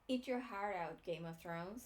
Eat your heart out, Game of Thrones.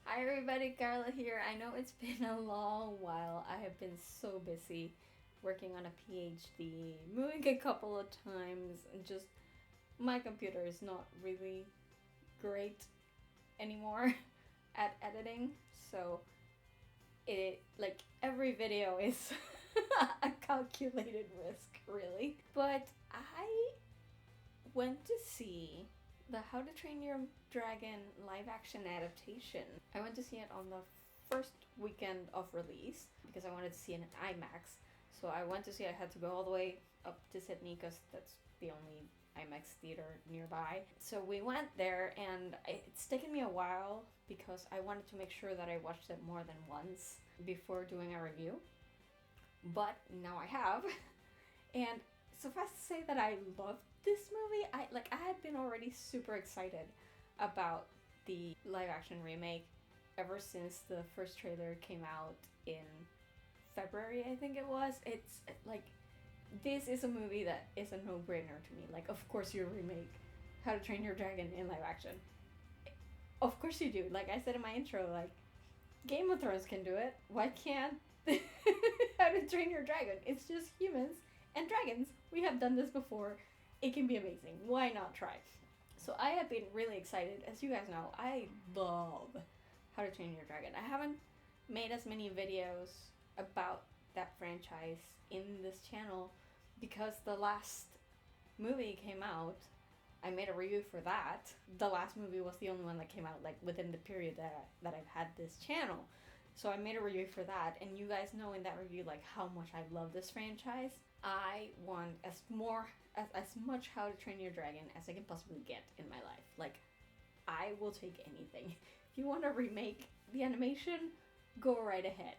Hi everybody, Carla here. I know it's been a long while. I have been so busy working on a PhD, moving a couple of times, and just my computer is not really great anymore at editing. So it, like, every video is a calculated risk, really. But I went to see the How to Train Your Dragon live action adaptation. I went to see it on the first weekend of release because I wanted to see it in IMAX. So I went to see it. I had to go all the way up to Sydney because that's the only IMAX theater nearby. So we went there, and it's taken me a while because I wanted to make sure that I watched it more than once before doing a review. But now I have. And suffice to say that I loved this movie. I had been already super excited about the live action remake ever since the first trailer came out in February, I think it was. It's like, this is a movie that is a no-brainer to me. Like, of course you remake How to Train Your Dragon in live action. Of course you do. Like I said in my intro, like, Game of Thrones can do it. Why can't How to Train Your Dragon? It's just humans and dragons. We have done this before. It can be amazing. Why not try? So I have been really excited. As you guys know, I love How to Train Your Dragon. I haven't made as many videos about that franchise in this channel because the last movie came out. I made a review for that. The last movie was the only one that came out like within the period that I've had this channel. So I made a review for that, and you guys know in that review like how much I love this franchise. I want as much How to Train Your Dragon as I can possibly get in my life. Like, I will take anything. If you want to remake the animation, go right ahead.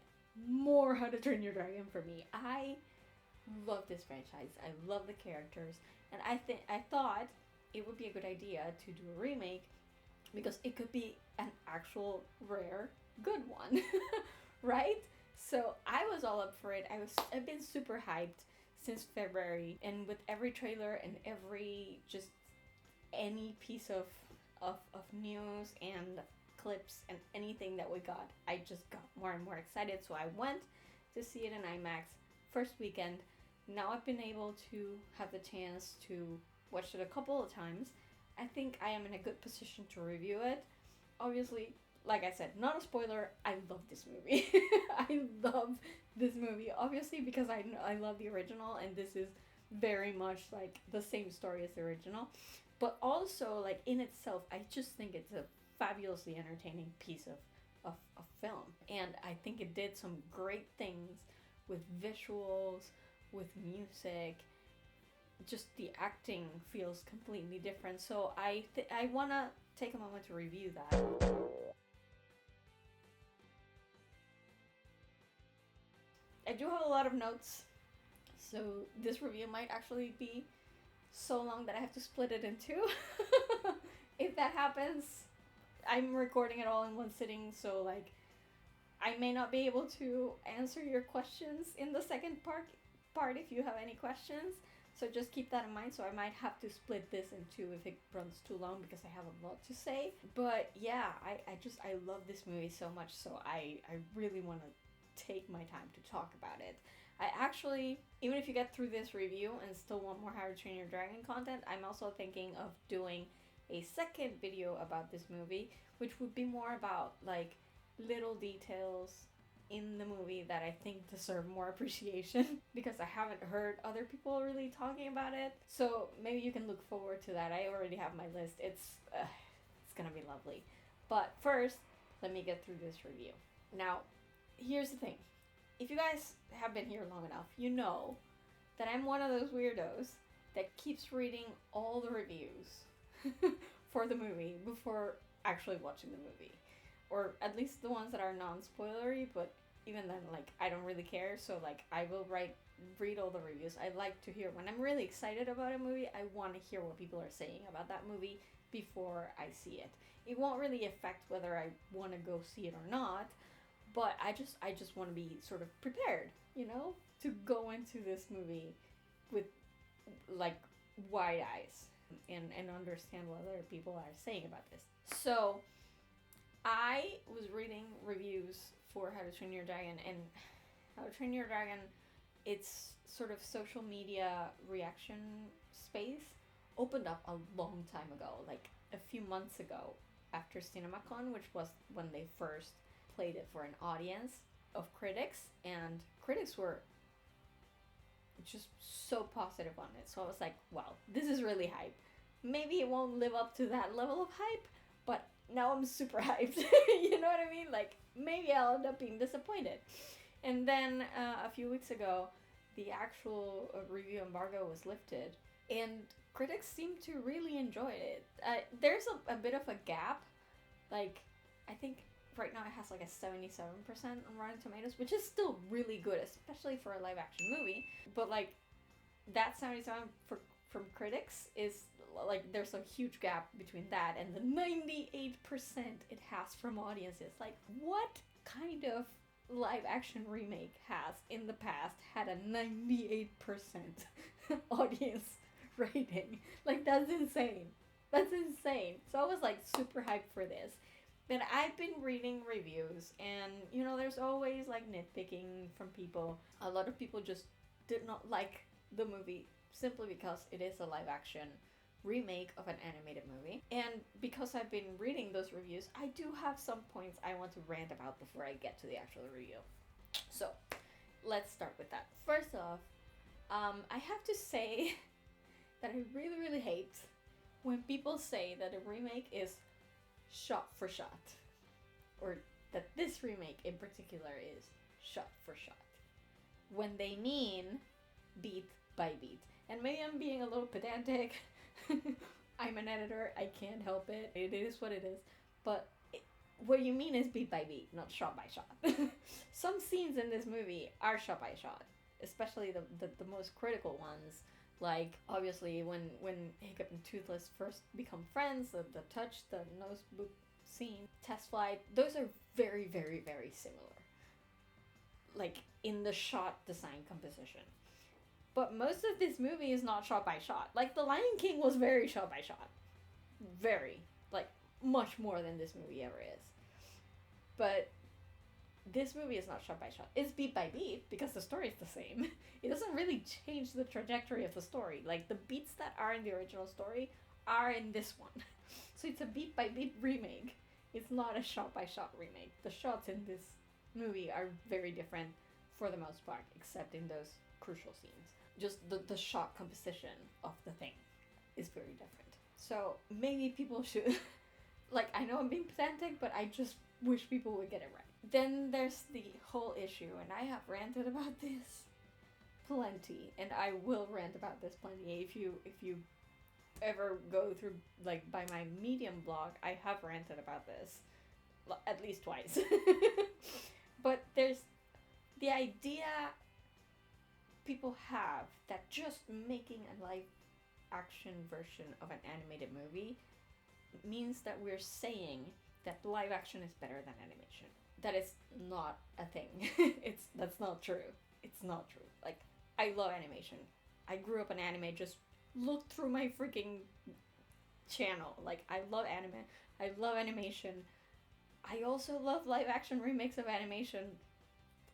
More How to Train Your Dragon for me. I love this franchise. I love the characters, and I thought it would be a good idea to do a remake because it could be an actual rare good one, right? So I was all up for it. I've been super hyped since February, and with every trailer and every just any piece of news and clips and anything that we got, I just got more and more excited. So I went to see it in IMAX first weekend. Now I've been able to have the chance to watch it a couple of times. I think I am in a good position to review it. Obviously, like I said, not a spoiler, I love this movie. I love this movie, obviously, because I love the original, and this is very much like the same story as the original. But also, like, in itself, I just think it's a fabulously entertaining piece of film. And I think it did some great things with visuals, with music. Just the acting feels completely different. So I want to take a moment to review that. I do have a lot of notes, so this review might actually be so long that I have to split it in two. If that happens, I'm recording it all in one sitting, so like I may not be able to answer your questions in the second part if you have any questions. So just keep that in mind. So I might have to split this in two if it runs too long because I have a lot to say. But yeah, I love this movie so much, so I really want to take my time to talk about it. I actually, even if you get through this review and still want more How to Train Your Dragon content, I'm also thinking of doing a second video about this movie, which would be more about like little details in the movie that I think deserve more appreciation because I haven't heard other people really talking about it. So maybe you can look forward to that. I already have my list. It's gonna be lovely. But first, let me get through this review. Now, here's the thing. If you guys have been here long enough, you know that I'm one of those weirdos that keeps reading all the reviews for the movie before actually watching the movie. or at least the ones that are non-spoilery, but even then, like, I don't really care, so, like, I will read all the reviews. I like to hear, when I'm really excited about a movie, I want to hear what people are saying about that movie before I see it. It won't really affect whether I want to go see it or not, but I just want to be sort of prepared, you know, to go into this movie with, like, wide eyes and understand what other people are saying about this. So I was reading reviews for How to Train Your Dragon, and How to Train Your Dragon, it's sort of social media reaction space, opened up a long time ago, like a few months ago, after CinemaCon, which was when they first played it for an audience of critics, and critics were just so positive on it. So I was like, wow, this is really hype. Maybe it won't live up to that level of hype, but now I'm super hyped. You know what I mean? Like, maybe I'll end up being disappointed. And then a few weeks ago, the actual review embargo was lifted, and critics seem to really enjoy it. There's a bit of a gap. Like, I think right now it has like a 77% on Rotten Tomatoes, which is still really good, especially for a live action movie. But like, that 77 from critics is like, there's a huge gap between that and the 98% it has from audiences. Like, what kind of live action remake has in the past had a 98% audience rating? Like, that's insane. That's insane. So I was like super hyped for this. But I've been reading reviews, and you know, there's always like nitpicking from people. A lot of people just did not like the movie simply because it is a live action remake of an animated movie. And because I've been reading those reviews, I do have some points I want to rant about before I get to the actual review. So let's start with that. First off, I have to say that I really, really hate when people say that a remake is shot for shot, or that this remake in particular is shot for shot, when they mean beat by beat. And maybe I'm being a little pedantic. I'm an editor, I can't help it. It is what it is. But what you mean is beat by beat, not shot by shot. Some scenes in this movie are shot by shot, especially the most critical ones. Like, obviously, when Hiccup and Toothless first become friends, the touch, the nose boop scene, test flight, those are very, very, very similar. Like, in the shot design composition. But most of this movie is not shot by shot. Like, The Lion King was very shot by shot. Very. Like, much more than this movie ever is. But this movie is not shot by shot. It's beat by beat because the story is the same. It doesn't really change the trajectory of the story. Like, the beats that are in the original story are in this one. So it's a beat by beat remake. It's not a shot by shot remake. The shots in this movie are very different for the most part, except in those crucial scenes. Just the shot composition of the thing is very different. So maybe people should, like, I know I'm being pedantic, but I just wish people would get it right. Then there's the whole issue, and I have ranted about this plenty, and I will rant about this plenty. If you ever go through, like, by my Medium blog, I have ranted about this at least twice. But there's the idea people have that just making a live action version of an animated movie means that we're saying that live action is better than animation. That is not a thing. That's not true. It's not true. Like, I love animation. I grew up on anime. Just look through my freaking channel. Like, I love anime. I love animation. I also love live action remakes of animation,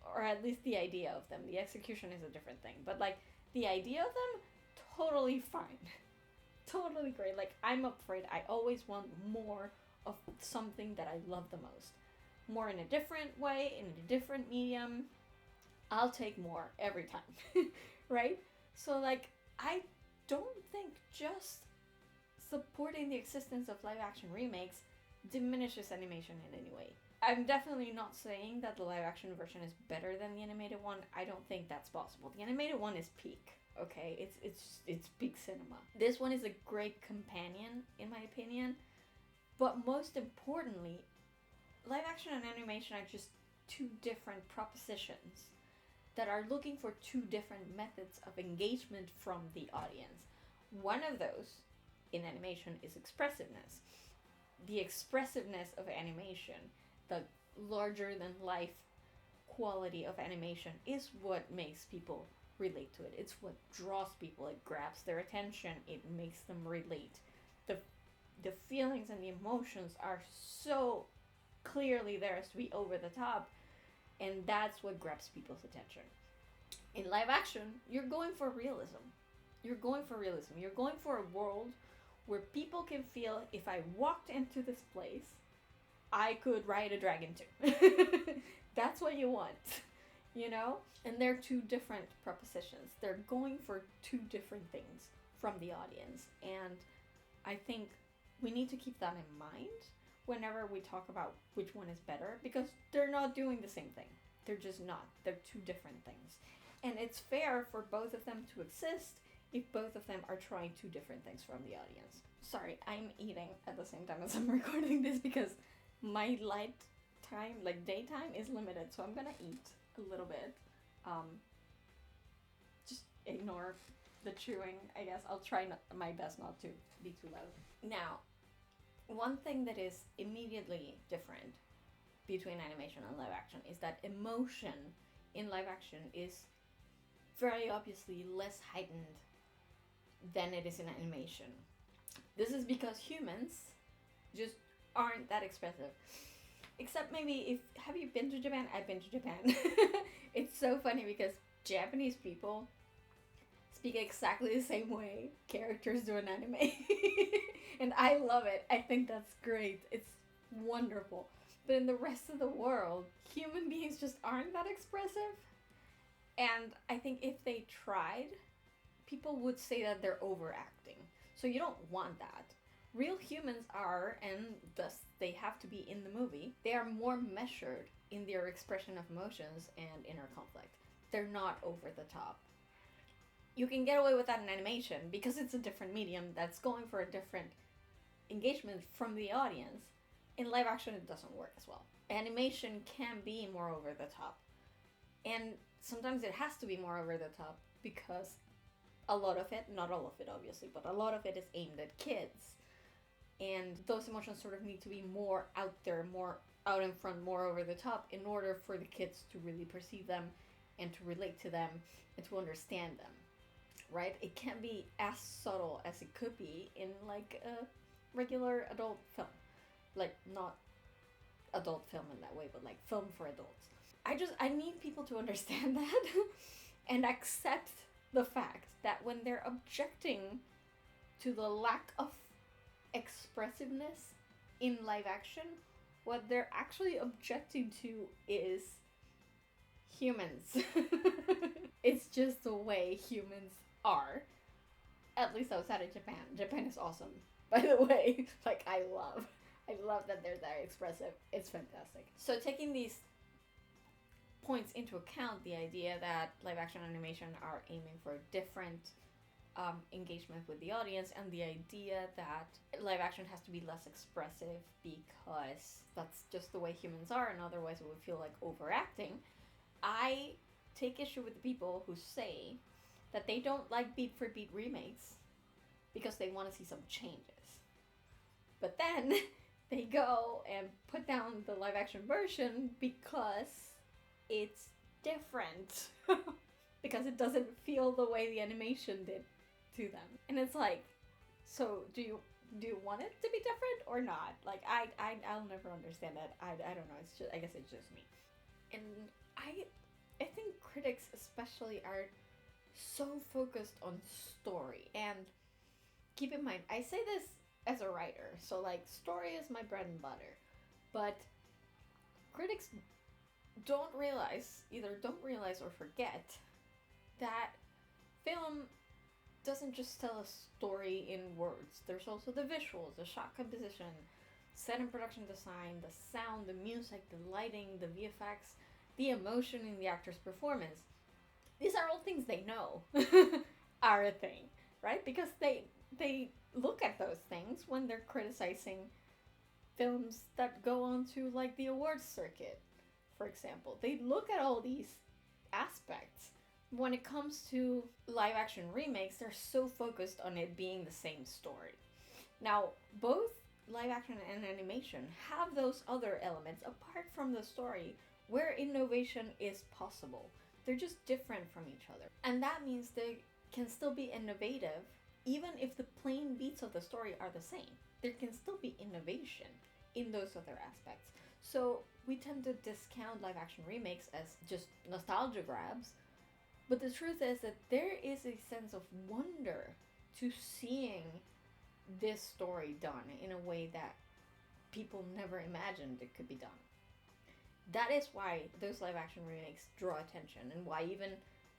or at least the idea of them. The execution is a different thing. But, like, the idea of them, totally fine. Totally great. Like, I'm up for it. I always want more of something that I love the most. More in a different way, in a different medium. I'll take more every time. Right? So, like, I don't think just supporting the existence of live action remakes diminishes animation in any way. I'm definitely not saying that the live action version is better than the animated one. I don't think that's possible. The animated one is peak, okay? It's peak cinema. This one is a great companion, in my opinion. But most importantly, live action and animation are just two different propositions that are looking for two different methods of engagement from the audience. One of those in animation is expressiveness. The expressiveness of animation, the larger than life quality of animation, is what makes people relate to it. It's what draws people. It grabs their attention. It makes them relate. The feelings and the emotions are so clearly there as to be over the top, and that's what grabs people's attention. In live action, you're going for realism. You're going for a world where people can feel, if I walked into this place, I could ride a dragon too. That's what you want, you know? And they're two different propositions. They're going for two different things from the audience. And I think we need to keep that in mind whenever we talk about which one is better, because they're not doing the same thing. They're just not. They're two different things. And it's fair for both of them to exist if both of them are trying two different things from the audience. Sorry, I'm eating at the same time as I'm recording this because my light time, like daytime, is limited, so I'm gonna eat a little bit. Just ignore the chewing, I guess. I'll try my best not to be too loud. Now, one thing that is immediately different between animation and live action is that emotion in live action is very obviously less heightened than it is in animation. This is because humans just aren't that expressive. Except maybe have you been to Japan? I've been to Japan. It's so funny because Japanese people speak exactly the same way characters do in anime. And I love it. I think that's great. It's wonderful. But in the rest of the world, human beings just aren't that expressive. And I think if they tried, people would say that they're overacting. So you don't want that. Real humans are, and thus they have to be in the movie, they are more measured in their expression of emotions and inner conflict. They're not over the top. You can get away with that in animation because it's a different medium that's going for a different engagement from the audience. In live action, it doesn't work as well. Animation can be more over the top. And sometimes it has to be more over the top because a lot of it, not all of it obviously, but a lot of it is aimed at kids. And those emotions sort of need to be more out there, more out in front, more over the top in order for the kids to really perceive them and to relate to them and to understand them, right? It can't be as subtle as it could be in like a regular adult film. Like, not adult film in that way, but like film for adults. I need people to understand that and accept the fact that when they're objecting to the lack of expressiveness in live action, what they're actually objecting to is humans. It's just the way humans are. At least outside of Japan. Japan is awesome, by the way. Like, I love that they're that expressive. It's fantastic. So taking these points into account, the idea that live action animation are aiming for different engagement with the audience, and the idea that live action has to be less expressive because that's just the way humans are, and otherwise it would feel like overacting. I take issue with the people who say that they don't like beat for beat remakes because they want to see some changes. But then they go and put down the live action version because it's different. Because it doesn't feel the way the animation did to them. And it's like, so do you want it to be different or not? Like, I'll never understand that. I don't know. It's just, I guess it's just me. And I think critics especially are so focused on story. And keep in mind, I say this as a writer, so like story is my bread and butter. But critics don't realize or forget that film doesn't just tell a story in words. There's also the visuals, the shot composition, set and production design, the sound, the music, the lighting, the VFX, the emotion in the actor's performance. These are all things they know are a thing, right? Because they look at those things when they're criticizing films that go on to like the awards circuit, for example. They look at all these aspects. When it comes to live action remakes, they're so focused on it being the same story. Now, both live action and animation have those other elements apart from the story where innovation is possible. They're just different from each other. And that means they can still be innovative even if the plain beats of the story are the same. There can still be innovation in those other aspects. So we tend to discount live action remakes as just nostalgia grabs. But the truth is that there is a sense of wonder to seeing this story done in a way that people never imagined it could be done. That is why those live action remakes draw attention, and why even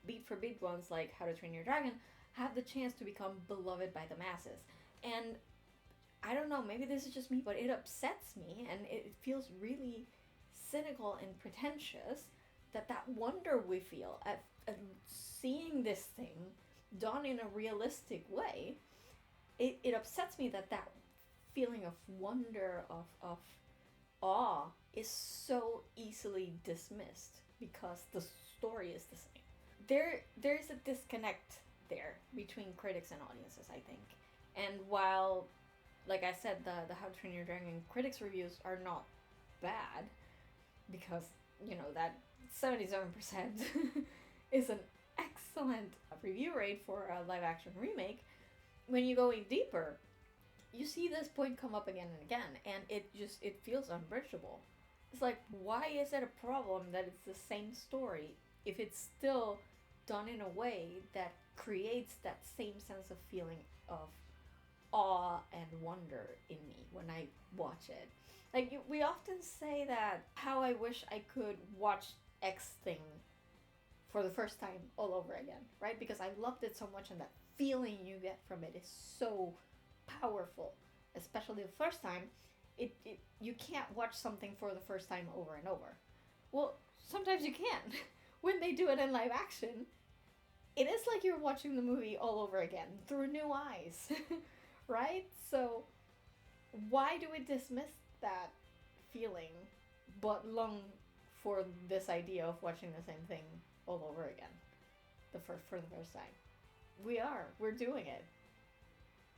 beat for beat ones like How to Train Your Dragon have the chance to become beloved by the masses. And I don't know, maybe this is just me, but it upsets me, and it feels really cynical and pretentious that wonder we feel at seeing this thing done in a realistic way. It upsets me that feeling of wonder, of awe, is so easily dismissed because the story is the same. There's a disconnect there between critics and audiences, I think. And while, like I said, the How to Train Your Dragon critics reviews are not bad, because, you know, that 77% is an excellent review rate for a live action remake, when you go in deeper, you see this point come up again and again, and it feels unbridgeable. It's like, why is it a problem that it's the same story if it's still done in a way that creates that same sense of feeling of awe and wonder in me when I watch it? Like, we often say that how I wish I could watch X thing for the first time all over again, right? Because I loved it so much, and that feeling you get from it is so powerful, especially the first time. You can't watch something for the first time over and over. Well, sometimes you can. When they do it in live action, it is like you're watching the movie all over again through new eyes, right? So why do we dismiss that feeling but long for this idea of watching the same thing all over again for the first time? We're doing it.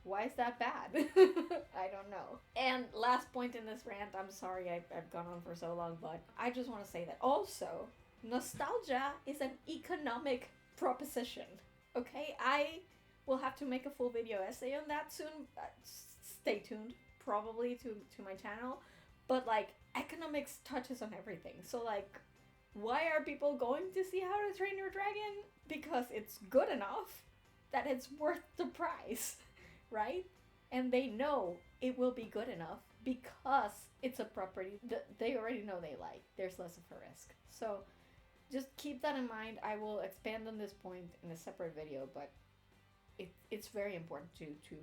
Why is that bad? I don't know. And last point in this rant, I'm sorry I've gone on for so long, but I just want to say that also, nostalgia is an economic proposition. Okay? I will have to make a full video essay on that soon. Stay tuned, probably, to my channel. But, like, economics touches on everything. So, like, why are people going to see How to Train Your Dragon? Because it's good enough that it's worth the price. Right? And they know it will be good enough because it's a property that they already know they like. There's less of a risk. So just keep that in mind. I will expand on this point in a separate video, but it's very important to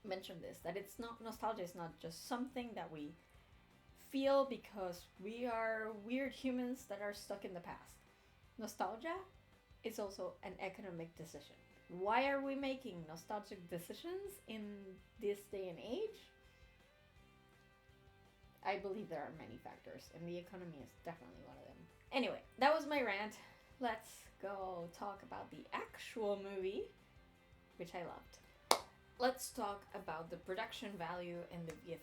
mention this, that it's not, nostalgia is not just something that we feel because we are weird humans that are stuck in the past. Nostalgia is also an economic decision. Why are we making nostalgic decisions in this day and age? I believe there are many factors, and the economy is definitely one of them. Anyway, that was my rant. Let's go talk about the actual movie, which I loved. Let's talk about the production value and the VFX.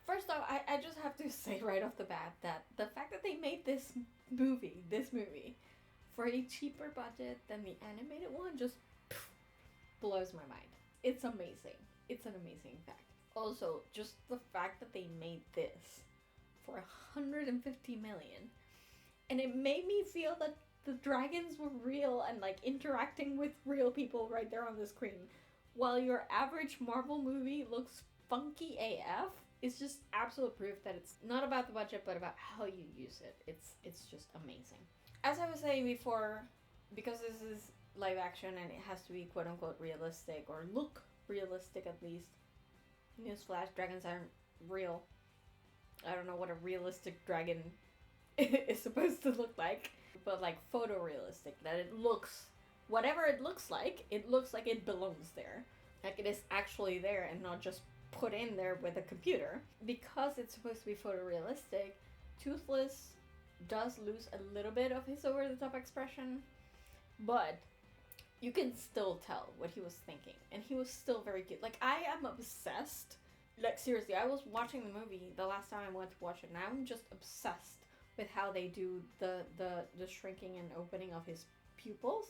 First off, I just have to say right off the bat that the fact that they made this movie, for a cheaper budget than the animated one just blows my mind. It's amazing. It's an amazing fact. Also, just the fact that they made this for 150 million, and it made me feel that the dragons were real and like interacting with real people right there on the screen, while your average Marvel movie looks funky AF. It's just absolute proof that it's not about the budget, but about how you use it. It's just amazing. As I was saying before, because this is live action and it has to be quote-unquote realistic, or look realistic at least. Newsflash, dragons aren't real. I don't know what a realistic dragon is supposed to look like, but like photorealistic, that it looks, whatever it looks like it belongs there. Like it is actually there and not just put in there with a computer. Because it's supposed to be photorealistic, Toothless does lose a little bit of his over-the-top expression, but you can still tell what he was thinking, and he was still very cute. Like, I am obsessed. Like, seriously, I was watching the movie the last time I went to watch it, and I'm just obsessed with how they do the shrinking and opening of his pupils.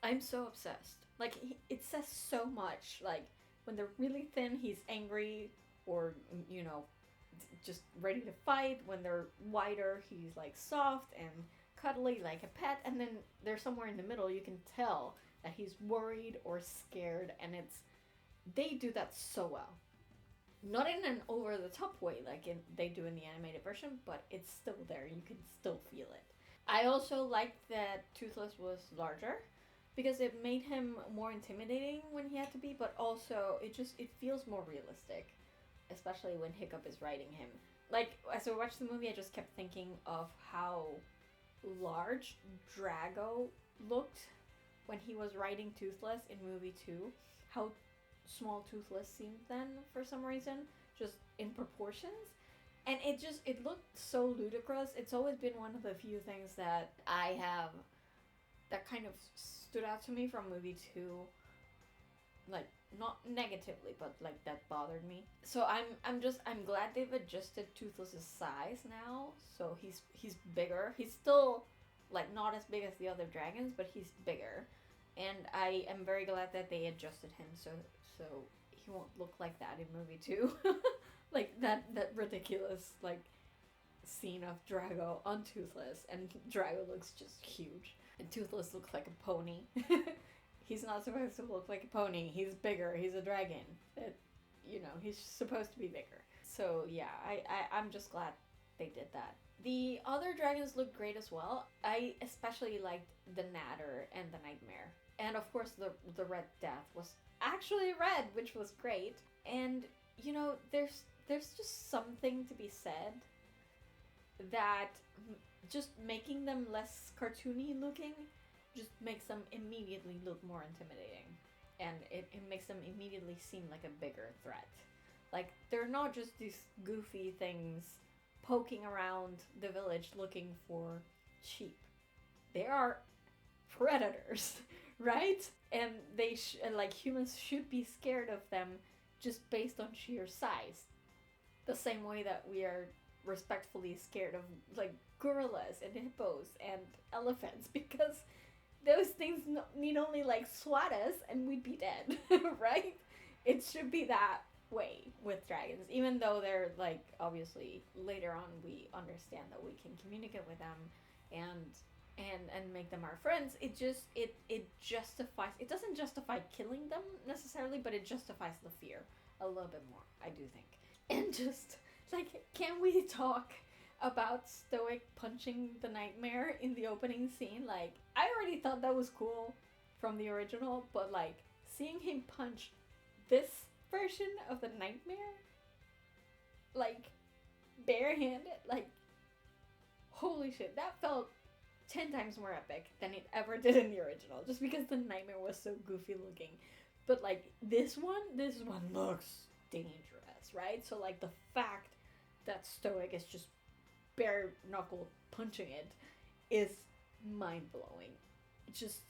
I'm so obsessed. Like, it says so much. Like, when they're really thin, he's angry, or, you know, just ready to fight. When they're wider, he's, like, soft and cuddly like a pet. And then they're somewhere in the middle, you can tell that he's worried or scared, and they do that so well. Not in an over-the-top way like they do in the animated version, but it's still there. You can still feel it. I also liked that Toothless was larger, because it made him more intimidating when he had to be, but also it feels more realistic, especially when Hiccup is riding him. Like, as I watched the movie, I just kept thinking of how large Drago looked when he was riding Toothless in movie 2. How small Toothless seemed then, for some reason, just in proportions. And it looked so ludicrous. It's always been one of the few things that that kind of stood out to me from movie 2. Like, not negatively, but like that bothered me. So I'm glad they've adjusted Toothless's size now. So he's bigger. He's still like not as big as the other dragons, but he's bigger. And I am very glad that they adjusted him so he won't look like that in movie 2. Like that ridiculous like scene of Drago on Toothless, and Drago looks just huge. And Toothless looks like a pony. He's not supposed to look like a pony. He's bigger. He's a dragon. He's supposed to be bigger. So yeah, I'm just glad they did that. The other dragons look great as well. I especially liked the Natter and the Nightmare. And of course the Red Death was actually red, which was great. And there's just something to be said that just making them less cartoony looking just makes them immediately look more intimidating, and it makes them immediately seem like a bigger threat. Like, they're not just these goofy things poking around the village looking for sheep. They are predators, right? And like humans should be scared of them just based on sheer size. The same way that we are respectfully scared of like gorillas and hippos and elephants, because those things need only like swat us and we'd be dead, right? It should be that way with dragons, even though they're like, obviously later on we understand that we can communicate with them and make them our friends. It justifies, it doesn't justify killing them necessarily, but it justifies the fear a little bit more, I do think. And just like, can we talk about Stoic punching the Nightmare in the opening scene? Like, I already thought that was cool from the original, but like seeing him punch this version of the Nightmare, like barehanded, like holy shit, that felt 10 times more epic than it ever did in the original, just because the Nightmare was so goofy looking. But like this one looks dangerous, right? So like the fact that Stoic is just bare knuckle punching it is mind-blowing. It's just,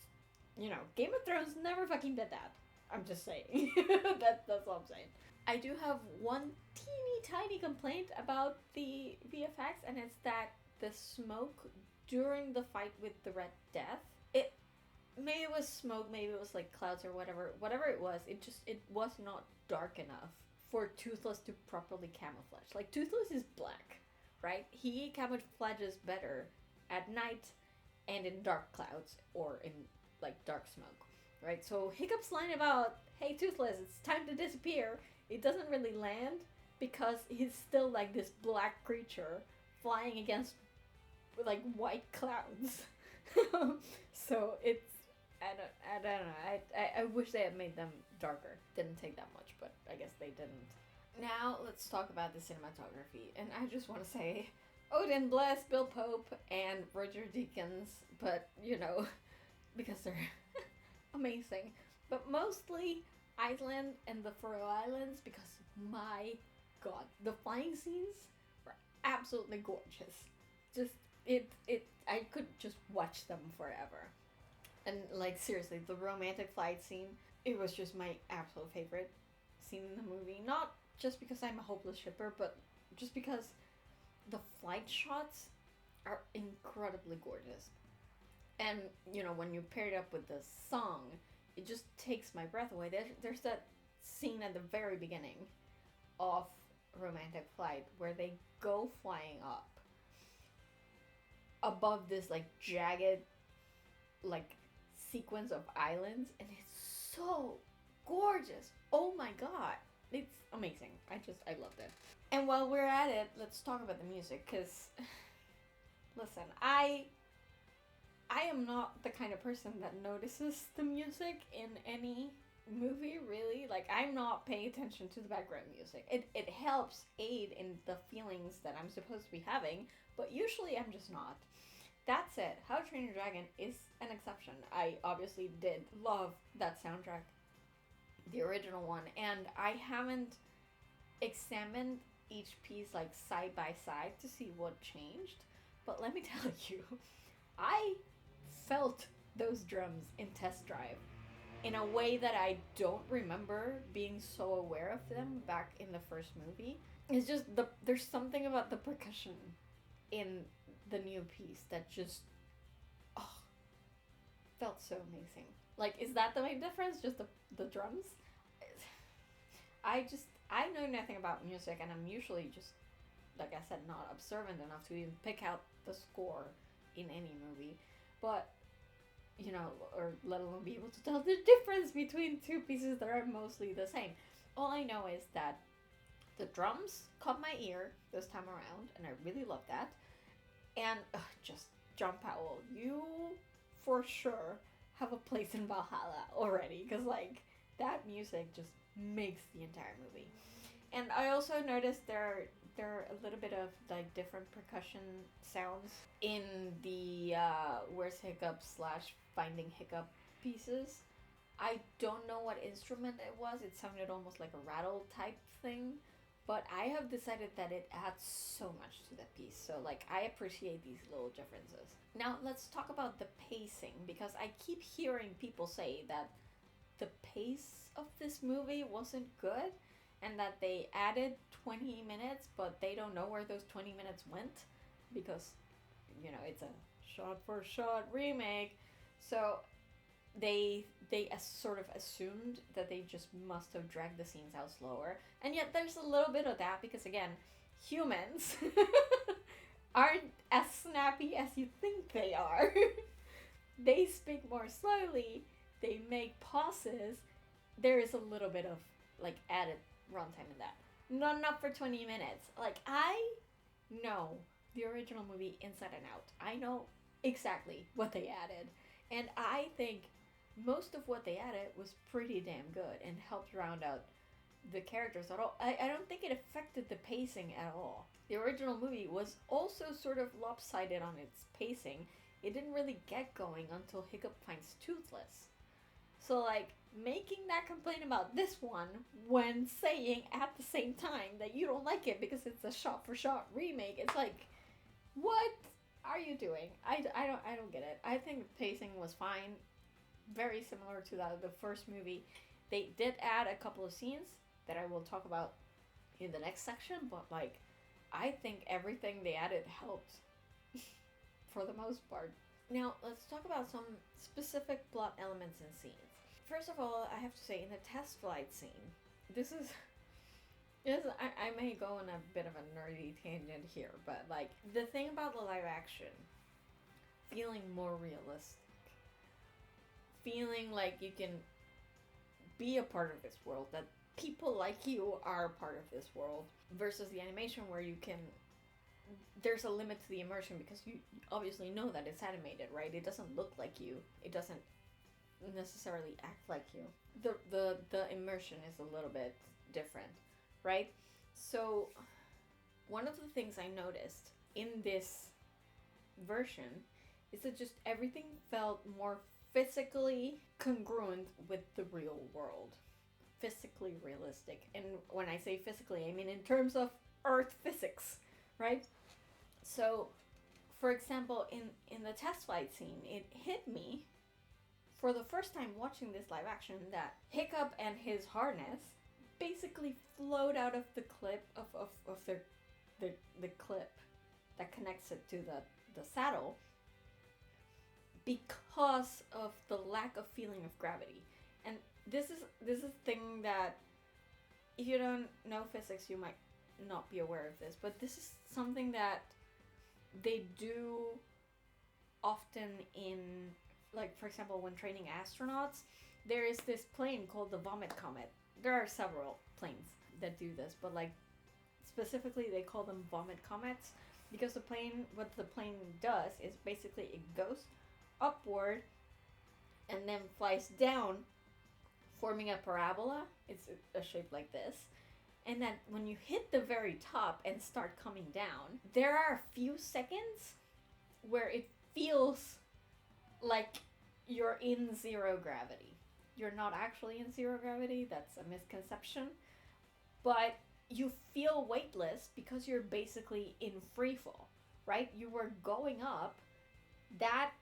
Game of Thrones never fucking did that. I'm just saying. That's all I'm saying. I do have one teeny tiny complaint about the VFX, and it's that the smoke during the fight with the Red Death, maybe it was smoke, maybe it was like clouds or whatever it was, it was not dark enough for Toothless to properly camouflage. Like, Toothless is black, right? He camouflages better at night and in dark clouds or in like dark smoke, right? So Hiccup's line about, hey Toothless, it's time to disappear, it doesn't really land because he's still like this black creature flying against like white clouds. So it's, I don't know, I wish they had made them darker. Didn't take that much, but I guess they didn't. Now let's talk about the cinematography, and I just want to say, Odin bless Bill Pope and Roger Deakins, but because they're amazing. But mostly Iceland and the Faroe Islands because my god, the flying scenes were absolutely gorgeous. Just I could just watch them forever. And like seriously, the romantic flight scene, it was just my absolute favorite scene in the movie. Not just because I'm a hopeless shipper, but just because the flight shots are incredibly gorgeous. And when you pair it up with the song, it just takes my breath away. There's that scene at the very beginning of Romantic Flight where they go flying up above this like jagged like sequence of islands, and it's so gorgeous. Oh my god, it's amazing. I loved it. And while we're at it, let's talk about the music, because listen, I am not the kind of person that notices the music in any movie, really. Like, I'm not paying attention to the background music. It helps aid in the feelings that I'm supposed to be having, but usually I'm just not. That said, How to Train Your Dragon is an exception. I obviously did love that soundtrack, the original one, and I haven't examined each piece like side by side to see what changed, but let me tell you, I felt those drums in Test Drive in a way that I don't remember being so aware of them back in the first movie. It's just there's something about the percussion in the new piece that just felt so amazing. Like, is that the main difference? Just the drums? I know nothing about music, and I'm usually just, like I said, not observant enough to even pick out the score in any movie. But, or let alone be able to tell the difference between two pieces that are mostly the same. All I know is that the drums caught my ear this time around, and I really love that. And just John Powell, you for sure have a place in Valhalla already, because like that music just makes the entire movie. And I also noticed there are a little bit of like different percussion sounds in the Where's Hiccup / Finding Hiccup pieces. I don't know what instrument it was. It sounded almost like a rattle type thing. But I have decided that it adds so much to the piece. So, like, I appreciate these little differences. Now, let's talk about the pacing, because I keep hearing people say that the pace of this movie wasn't good, and that they added 20 minutes, but they don't know where those 20 minutes went, because, it's a shot-for-shot remake. So, they sort of assumed that they just must have dragged the scenes out slower. And yet there's a little bit of that, because again, humans aren't as snappy as you think they are. They speak more slowly, they make pauses. There is a little bit of like added runtime in that. Not enough for 20 minutes. Like, I know the original movie inside and out. I know exactly what they added. And I think most of what they added was pretty damn good and helped round out the characters at all. I don't think it affected the pacing at all. The original movie was also sort of lopsided on its pacing. It didn't really get going until Hiccup finds Toothless. So, like, making that complaint about this one when saying at the same time that you don't like it because it's a shot-for-shot remake, it's like, what are you doing? I don't get it. I think the pacing was fine. Very similar to the first movie. They did add a couple of scenes that I will talk about in the next section, but like, I think everything they added helped for the most part. Now, let's talk about some specific plot elements and scenes. First of all, I have to say, in the test flight scene, I may go on a bit of a nerdy tangent here, but like, the thing about the live action feeling more realistic, feeling like you can be a part of this world, that people like you are a part of this world, versus the animation where there's a limit to the immersion, because you obviously know that it's animated, right? It doesn't look like you. It doesn't necessarily act like you. The immersion is a little bit different, right? So one of the things I noticed in this version is that just everything felt more physically congruent with the real world. physically realistic. And when I say physically, I mean in terms of Earth physics, right? So, for example, in the test flight scene, it hit me for the first time watching this live action that Hiccup and his harness basically float out of the clip of the clip that connects it to the saddle because of the lack of feeling of gravity. And this is a thing that if you don't know physics, you might not be aware of this, but this is something that they do often in, like, for example, when training astronauts, there is this plane called the Vomit Comet. There are several planes that do this, but like specifically they call them Vomit Comets because what the plane does is basically it goes upward and then flies down, forming a parabola. It's a shape like this. And then when you hit the very top and start coming down, there are a few seconds where it feels like you're in zero gravity. You're not actually in zero gravity, that's a misconception. But you feel weightless because you're basically in free fall, right? You were going up, that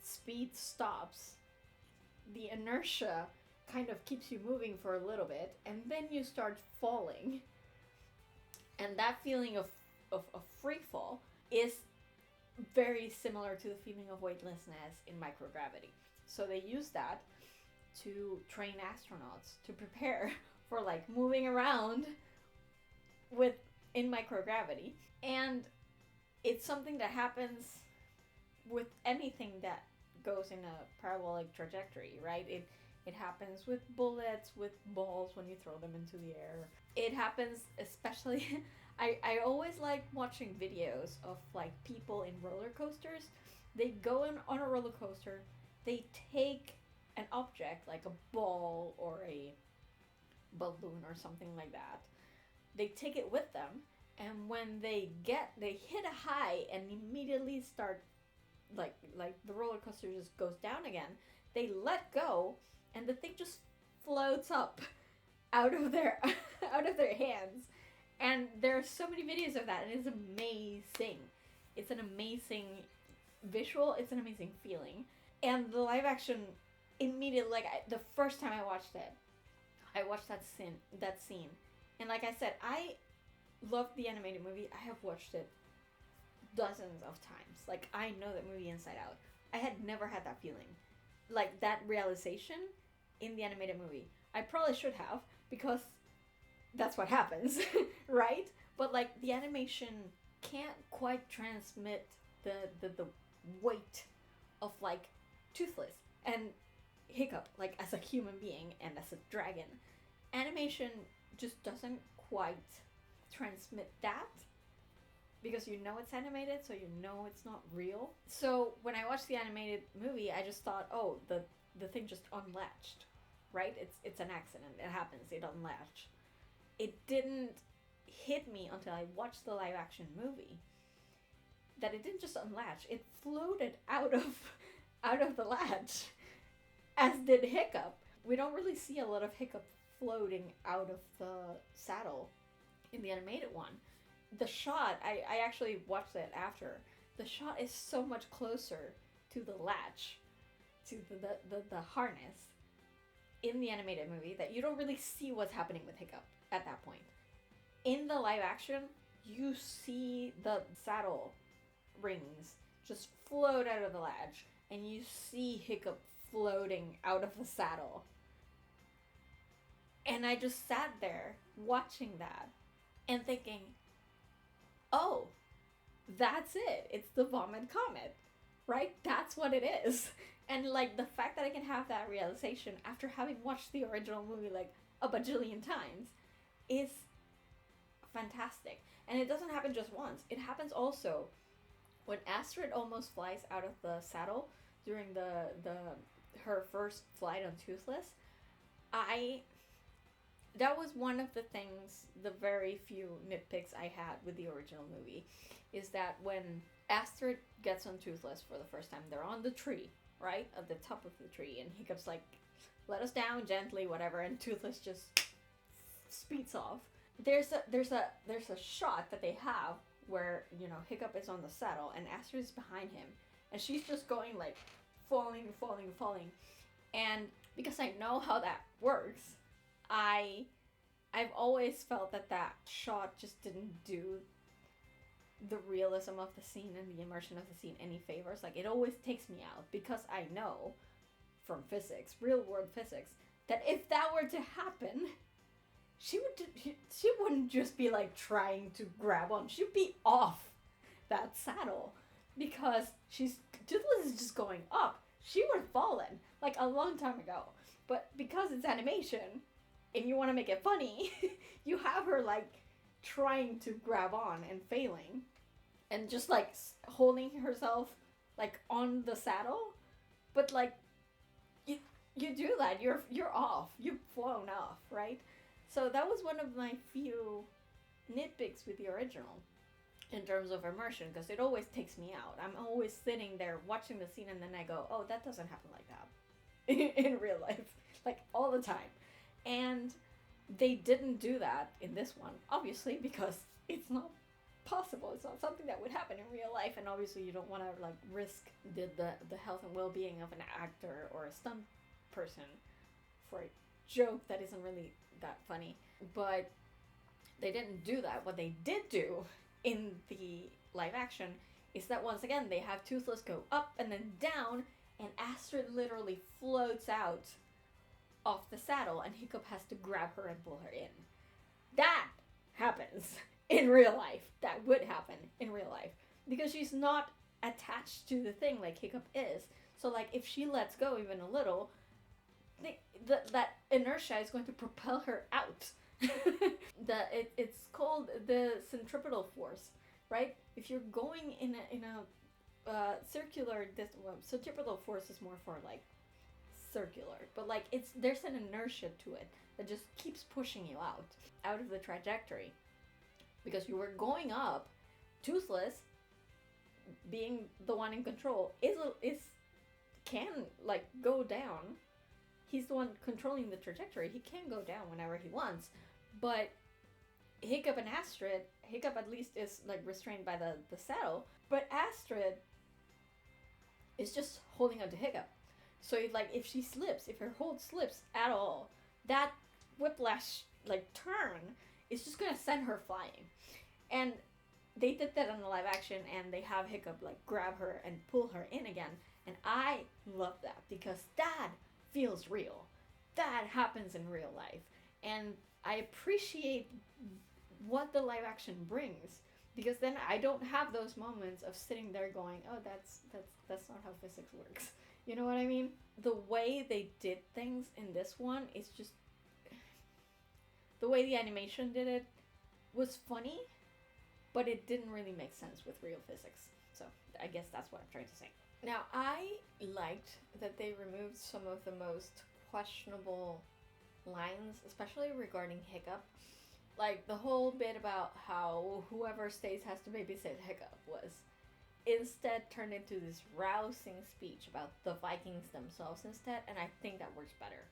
speed stops, the inertia kind of keeps you moving for a little bit, and then you start falling. And that feeling of free fall is very similar to the feeling of weightlessness in microgravity. So they use that to train astronauts to prepare for like moving around in microgravity. And it's something that happens with anything that goes in a parabolic trajectory, right? It happens with bullets, with balls when you throw them into the air. It happens especially I always like watching videos of like people in roller coasters. They go on a roller coaster, they take an object like a ball or a balloon or something like that. They take it with them, and when they hit a high and immediately start like the roller coaster just goes down again. They let go, and the thing just floats up out of their hands. And there are so many videos of that, and it's amazing. It's an amazing visual. It's an amazing feeling. And the live action immediately, like the first time I watched it, I watched that scene, and like I said, I love the animated movie. I have watched it dozens of times. Like, I know that movie inside out. I had never had that feeling, like that realization in the animated movie. I probably should have, because that's what happens, right? But like the animation can't quite transmit the weight of like Toothless and Hiccup, like as a human being and as a dragon. Animation just doesn't quite transmit that, because you know it's animated, so you know it's not real. So when I watched the animated movie, I just thought, oh, the thing just unlatched, right? It's an accident. It happens. It unlatched. It didn't hit me until I watched the live action movie that it didn't just unlatch. It floated out of the latch, as did Hiccup. We don't really see a lot of Hiccup floating out of the saddle in the animated one. The shot, I actually watched it after. The shot is so much closer to the latch, to the harness in the animated movie, that you don't really see what's happening with Hiccup at that point. In the live action, you see the saddle rings just float out of the latch, and you see Hiccup floating out of the saddle. And I just sat there watching that and thinking, oh, that's it. It's the Vomit Comet, right? That's what it is. And like the fact that I can have that realization after having watched the original movie like a bajillion times is fantastic. And it doesn't happen just once. It happens also when Astrid almost flies out of the saddle during her first flight on Toothless. That was one of the things, the very few nitpicks I had with the original movie, is that when Astrid gets on Toothless for the first time, they're on the tree, right? At the top of the tree, and Hiccup's like, let us down gently, whatever, and Toothless just speeds off. There's a shot that they have where, Hiccup is on the saddle and Astrid is behind him, and she's just going like falling, falling, falling. And because I know how that works, I've always felt that shot just didn't do the realism of the scene and the immersion of the scene any favors. Like, it always takes me out because I know from physics, real world physics, that if that were to happen, she wouldn't just be like trying to grab on. She'd be off that saddle because Toothless is just going up. She would have fallen like a long time ago. But because it's animation and you want to make it funny, you have her like trying to grab on and failing and just like holding herself like on the saddle. But like you do that, you're off. You've flown off, right? So that was one of my few nitpicks with the original in terms of immersion, because it always takes me out. I'm always sitting there watching the scene and then I go, oh, that doesn't happen like that in real life, like all the time. And they didn't do that in this one, obviously, because it's not possible. It's not something that would happen in real life, and obviously you don't want to like risk the health and well-being of an actor or a stunt person for a joke that isn't really that funny. But they didn't do that. What they did do in the live action is that once again they have Toothless go up and then down, and Astrid literally floats out off the saddle and Hiccup has to grab her and pull her in. That happens in real life. That would happen in real life because she's not attached to the thing like Hiccup is. So like if she lets go even a little, that inertia is going to propel her out. It's called the centripetal force, right? If you're going in a circular distance, centripetal force is more for like circular, but like there's an inertia to it that just keeps pushing you out of the trajectory, because you were going up. Toothless, being the one in control, can like go down. He's the one controlling the trajectory. He can go down whenever he wants. But Hiccup and Astrid, Hiccup at least is like restrained by the saddle, but Astrid is just holding on to Hiccup. So if she slips, if her hold slips at all, that whiplash like turn is just gonna send her flying. And they did that in the live action, and they have Hiccup like grab her and pull her in again. And I love that because that feels real. That happens in real life. And I appreciate what the live action brings, because then I don't have those moments of sitting there going, oh, that's not how physics works. You know what I mean? The way they did things in this one is just... the way the animation did it was funny, but it didn't really make sense with real physics. So I guess that's what I'm trying to say. Now, I liked that they removed some of the most questionable lines, especially regarding Hiccup. Like, the whole bit about how whoever stays has to babysit Hiccup was instead turned into this rousing speech about the Vikings themselves instead, and I think that works better.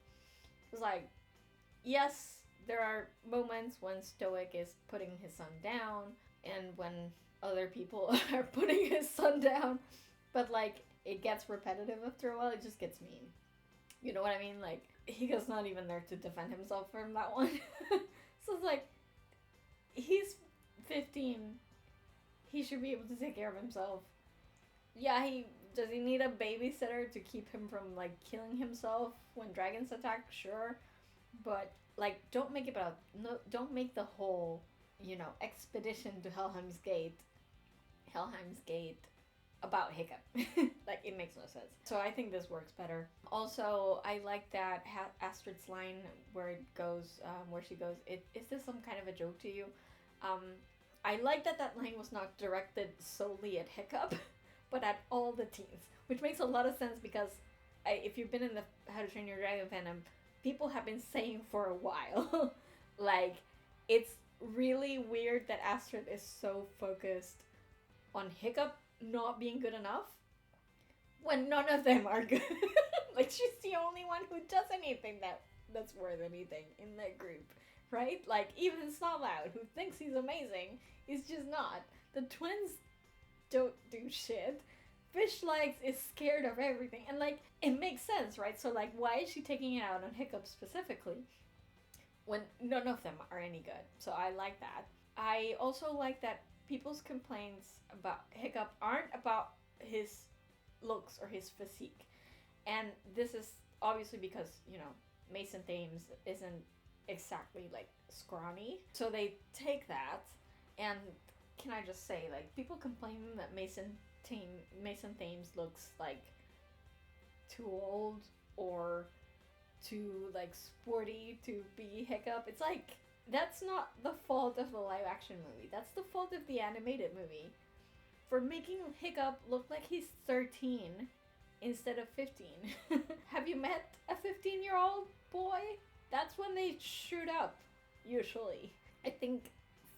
It was like, yes, there are moments when Stoic is putting his son down, and when other people are putting his son down, but like, it gets repetitive after a while. It just gets mean. You know what I mean? Like, Hiccup's not even there to defend himself from that one. So it's like, he's 15. He should be able to take care of himself. Yeah, does he need a babysitter to keep him from like killing himself when dragons attack? Sure, but like, don't make the whole, expedition to Helheim's Gate about Hiccup. Like, it makes no sense. So I think this works better. Also, I like that Astrid's line where she goes, is this some kind of a joke to you? I like that line was not directed solely at Hiccup, but at all the teens, which makes a lot of sense because if you've been in the How to Train Your Dragon fandom, people have been saying for a while, like, it's really weird that Astrid is so focused on Hiccup not being good enough when none of them are good. Like, she's the only one who does anything that's worth anything in that group, right? Like, even Snotloud, who thinks he's amazing, is just not. The twins don't do shit. Fish Legs is scared of everything. And, like, it makes sense, right? So, like, why is she taking it out on Hiccup specifically when none of them are any good? So I like that. I also like that people's complaints about Hiccup aren't about his looks or his physique. And this is obviously because, you know, Mason Thames isn't exactly, like, scrawny. So they take that, and can I just say, like, people complaining that Mason Thames looks, like, too old or too, like, sporty to be Hiccup. It's like, that's not the fault of the live action movie. That's the fault of the animated movie. For making Hiccup look like he's 13 instead of 15. Have you met a 15-year-old boy? That's when they shoot up, usually. I think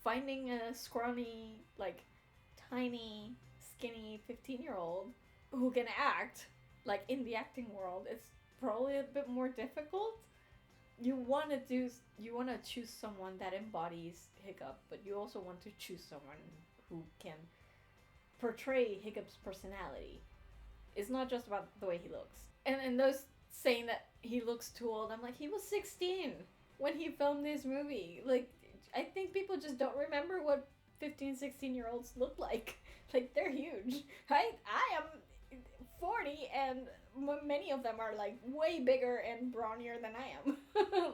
finding a scrawny, like, tiny, skinny 15-year-old who can act, like, in the acting world, is probably a bit more difficult. You want to choose someone that embodies Hiccup, but you also want to choose someone who can portray Hiccup's personality. It's not just about the way he looks. And those saying that he looks too old, I'm like, he was 16 when he filmed this movie. Like, I think people just don't remember what 15, 16-year-olds look like. Like, they're huge. I am 40, and many of them are, like, way bigger and brawnier than I am.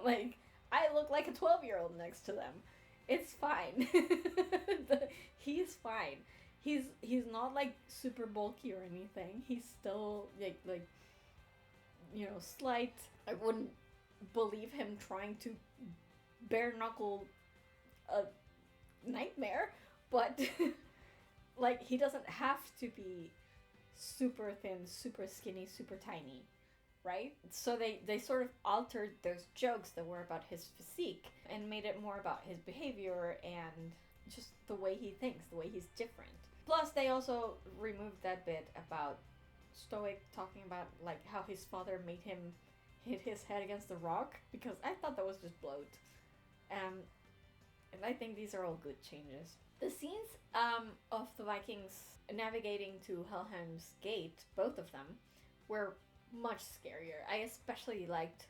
Like, I look like a 12-year-old next to them. It's fine. He's fine. He's not, like, super bulky or anything. He's still, like, you know, slight. I wouldn't believe him trying to bare knuckle a nightmare, but like, he doesn't have to be super thin, super skinny, super tiny, right? So they sort of altered those jokes that were about his physique and made it more about his behavior and just the way he thinks, the way he's different. Plus, they also removed that bit about Stoic talking about, like, how his father made him hit his head against the rock, because I thought that was just bloat. And I think these are all good changes. The scenes of the Vikings navigating to Helheim's Gate, both of them, were much scarier. I especially liked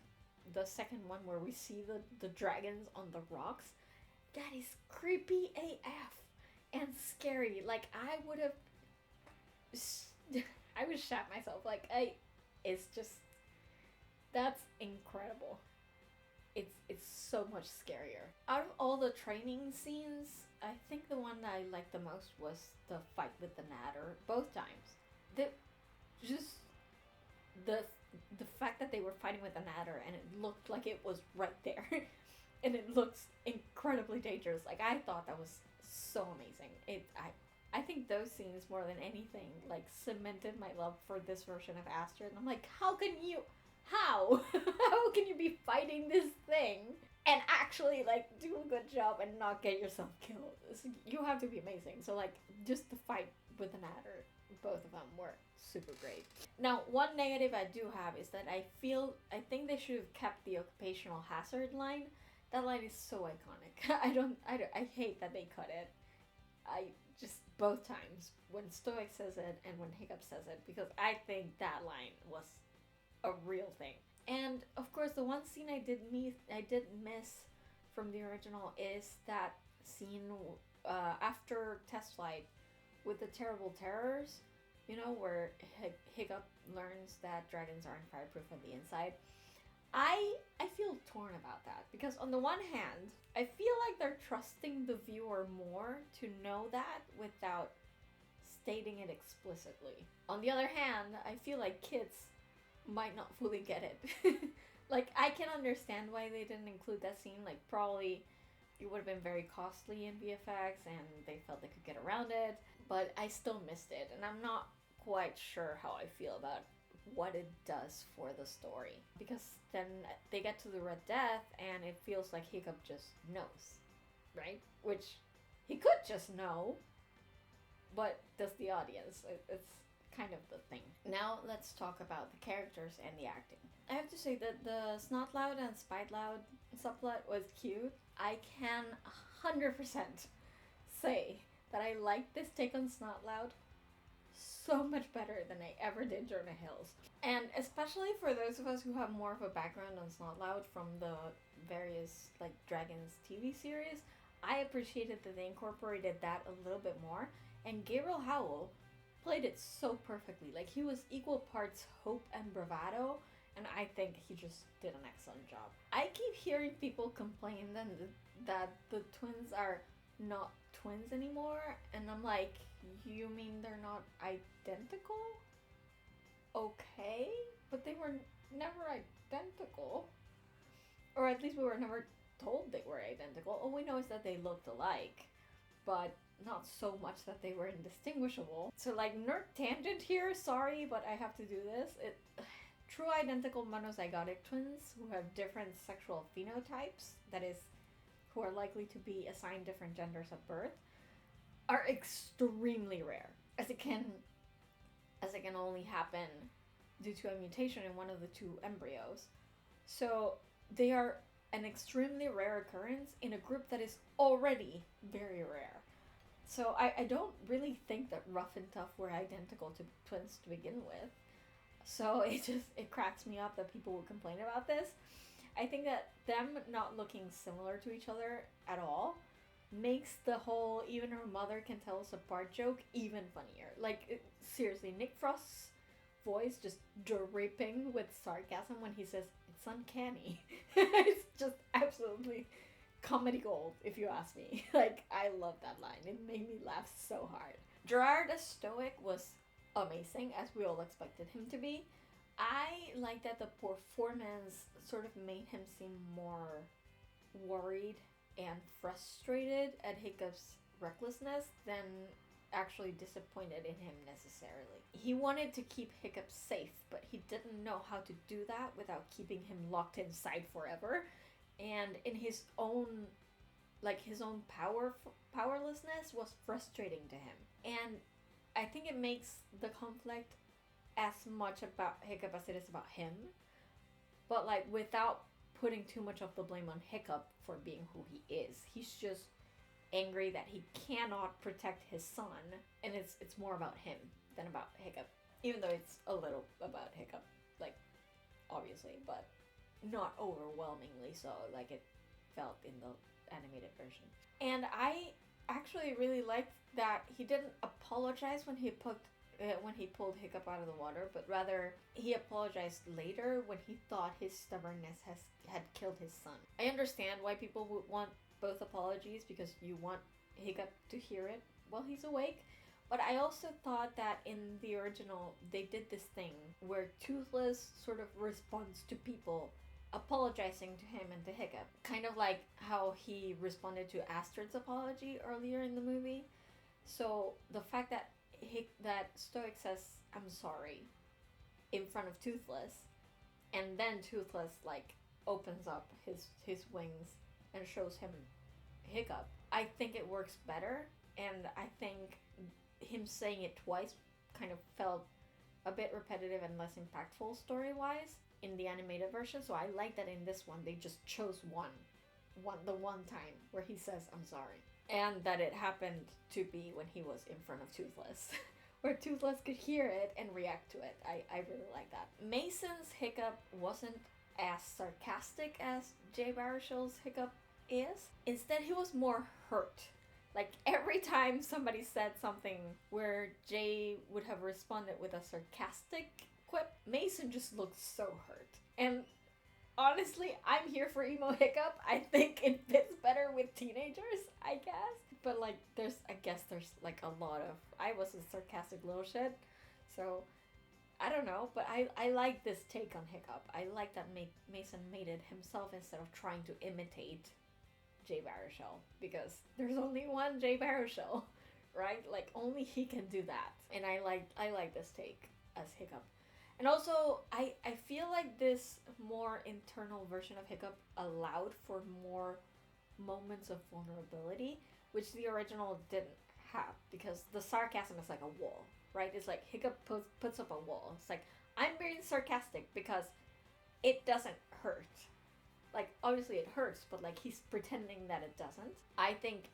the second one where we see the dragons on the rocks. That is creepy AF and scary. Like, I would shat myself. Like, it's just, that's incredible. It's so much scarier. Out of all the training scenes, I think the one that I liked the most was the fight with the Natter, both times. The fact that they were fighting with the Natter and it looked like it was right there. And it looks incredibly dangerous. Like, I thought that was so amazing. I think those scenes, more than anything, like, cemented my love for this version of Astrid. And I'm like, how can you be fighting this thing and actually, like, do a good job and not get yourself killed? You have to be amazing. So, like, just the fight with the Natter, both of them were super great. Now, one negative I do have is that I think they should have kept the occupational hazard line. That line is so iconic. I hate that they cut it. Both times, when Stoic says it and when Hiccup says it, because I think that line was a real thing. And, of course, the one scene I did miss from the original is that scene after Test Flight with the Terrible Terrors, you know, where Hiccup learns that dragons aren't fireproof on the inside. I feel torn about that, because on the one hand, I feel like they're trusting the viewer more to know that without stating it explicitly. On the other hand, I feel like kids might not fully get it. Like, I can understand why they didn't include that scene. Like, probably it would have been very costly in VFX and they felt they could get around it, but I still missed it, and I'm not quite sure how I feel about what it does for the story, because then they get to the Red Death and it feels like Hiccup just knows, right? Which he could just know, but does the audience? It's kind of the thing. Now let's talk about the characters and the acting. I have to say that the Snotloud and Spiteloud subplot was cute. I can 100% say that I like this take on Snot Loud so much better than I ever did Jonah Hill's. And especially for those of us who have more of a background on Snot Loud from the various like Dragons TV series, I appreciated that they incorporated that a little bit more. And Gabriel Howell played it so perfectly. Like, he was equal parts hope and bravado, and I think he just did an excellent job. I keep hearing people complain that the twins are not twins anymore, and I'm like, you mean they're not identical? Okay, but they were never identical. Or at least we were never told they were identical. All we know is that they looked alike, but not so much that they were indistinguishable. So, like, nerd tangent here, sorry, but I have to do this. True identical monozygotic twins who have different sexual phenotypes, that is, who are likely to be assigned different genders at birth, are extremely rare, as it can only happen due to a mutation in one of the two embryos. So they are an extremely rare occurrence in a group that is already very rare. So I don't really think that Rough and Tough were identical to twins to begin with. So it cracks me up that people would complain about this. I think that them not looking similar to each other at all makes the whole even her mother can tell us apart joke even funnier. Like, seriously, Nick Frost's voice just dripping with sarcasm when he says, "It's uncanny." It's just absolutely comedy gold, if you ask me. Like, I love that line. It made me laugh so hard. Gerard as Stoic was amazing, as we all expected him to be. I like that the performance sort of made him seem more worried and frustrated at Hiccup's recklessness than actually disappointed in him necessarily. He wanted to keep Hiccup safe, but he didn't know how to do that without keeping him locked inside forever. And in his own powerlessness was frustrating to him. And I think it makes the conflict as much about Hiccup as it is about him, but like without putting too much of the blame on Hiccup for being who he is. He's just angry that he cannot protect his son, and it's more about him than about Hiccup. Even though it's a little about Hiccup, like, obviously, but not overwhelmingly so, like it felt in the animated version. And I actually really liked that he didn't apologize when he pulled Hiccup out of the water, but rather he apologized later when he thought his stubbornness had killed his son. I understand why people would want both apologies, because you want Hiccup to hear it while he's awake. But I also thought that in the original, they did this thing where Toothless sort of responds to people apologizing to him and to Hiccup. Kind of like how he responded to Astrid's apology earlier in the movie. So the fact that Stoic says, "I'm sorry," in front of Toothless, and then Toothless, like, opens up his wings and shows him Hiccup, I think it works better, and I think him saying it twice kind of felt a bit repetitive and less impactful story-wise in the animated version. So I like that in this one they just chose the one time where he says, "I'm sorry," and that it happened to be when he was in front of Toothless, where Toothless could hear it and react to it. I really like that. Mason's Hiccup wasn't as sarcastic as Jay Baruchel's Hiccup is. Instead, he was more hurt. Like, every time somebody said something where Jay would have responded with a sarcastic quip, Mason just looked so hurt. And honestly, I'm here for emo Hiccup. I think it fits better with teenagers, I guess. But like, there's like a lot of, I was a sarcastic little shit, so I don't know, but I like this take on Hiccup. I like that Mason made it himself instead of trying to imitate Jay Baruchel, because there's only one Jay Baruchel, right? Like, only he can do that. And I like this take as Hiccup. And also, I feel like this more internal version of Hiccup allowed for more moments of vulnerability, which the original didn't have, because the sarcasm is like a wall, right? It's like Hiccup puts up a wall. It's like, I'm being sarcastic because it doesn't hurt. Like, obviously it hurts, but like he's pretending that it doesn't. I think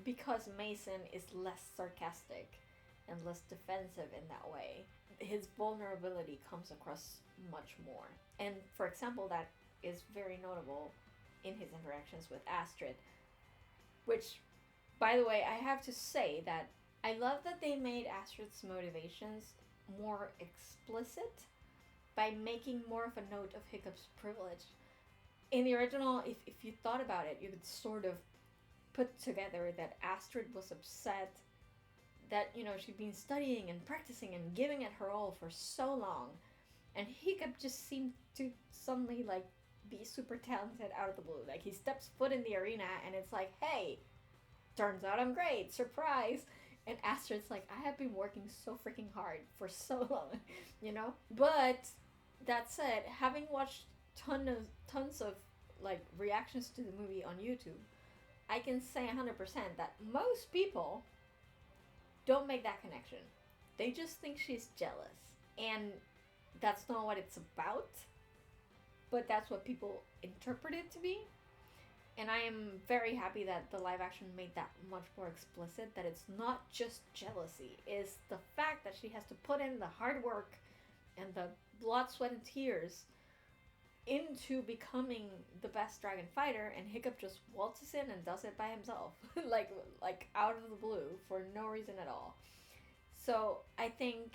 because Mason is less sarcastic and less defensive in that way, his vulnerability comes across much more. And for example, that is very notable in his interactions with Astrid, which, by the way, I have to say that I love that they made Astrid's motivations more explicit by making more of a note of Hiccup's privilege. In the original, if you thought about it, you could sort of put together that Astrid was upset that, you know, she'd been studying and practicing and giving it her all for so long, and Hiccup just seemed to suddenly, like, be super talented out of the blue. Like, he steps foot in the arena and it's like, hey, turns out I'm great, surprise. And Astrid's like, I have been working so freaking hard for so long, you know? But that said, having watched tons of like reactions to the movie on YouTube, I can say 100% that most people don't make that connection. They just think she's jealous. And that's not what it's about, but that's what people interpret it to be. And I am very happy that the live action made that much more explicit, that it's not just jealousy. It's the fact that she has to put in the hard work and the blood, sweat, and tears into becoming the best dragon fighter, and Hiccup just waltzes in and does it by himself. like out of the blue for no reason at all. So I think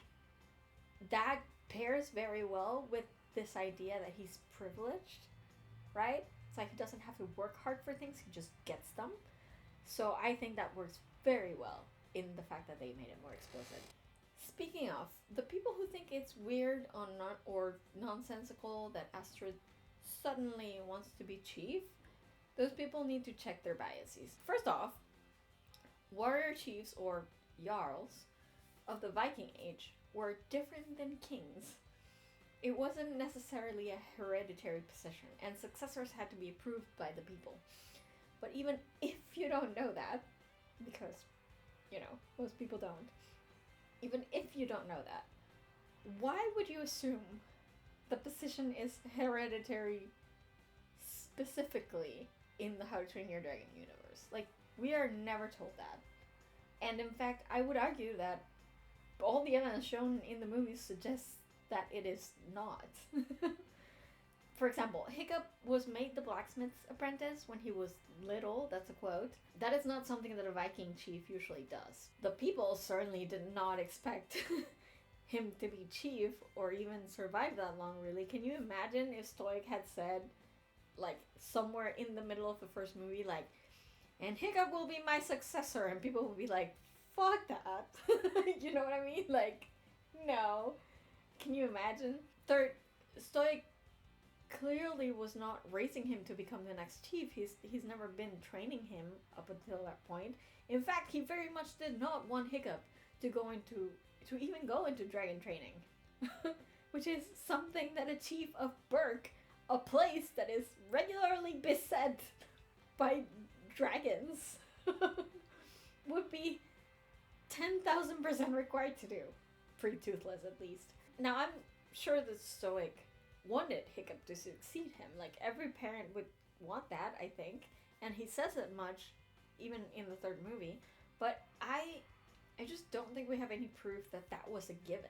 that pairs very well with this idea that he's privileged, right? It's like he doesn't have to work hard for things, he just gets them. So I think that works very well in the fact that they made it more explicit. Speaking of, the people who think it's weird or nonsensical that Astrid suddenly wants to be chief, those people need to check their biases. First off, warrior chiefs or jarls of the Viking Age were different than kings. It wasn't necessarily a hereditary position, and successors had to be approved by the people. But even if you don't know that, because, you know, most people don't, even if you don't know that, why would you assume the position is hereditary specifically in the How to Train Your Dragon universe? Like, we are never told that. And in fact, I would argue that all the evidence shown in the movies suggests that it is not. For example, Hiccup was made the blacksmith's apprentice when he was little, that's a quote. That is not something that a Viking chief usually does. The people certainly did not expect him to be chief or even survive that long, really. Can you imagine if Stoic had said, like, somewhere in the middle of the first movie, like, and Hiccup will be my successor, and people would be like, fuck that. You know what I mean? Like, no. Can you imagine? Third, Stoic clearly was not raising him to become the next chief. He's never been training him up until that point. In fact, he very much did not want Hiccup to even go into dragon training. Which is something that a chief of Berk, a place that is regularly beset by dragons, would be 10,000% required to do. Pretty toothless, at least. Now, I'm sure that Stoic wanted Hiccup to succeed him. Like, every parent would want that, I think. And he says it much, even in the third movie. But I just don't think we have any proof that that was a given.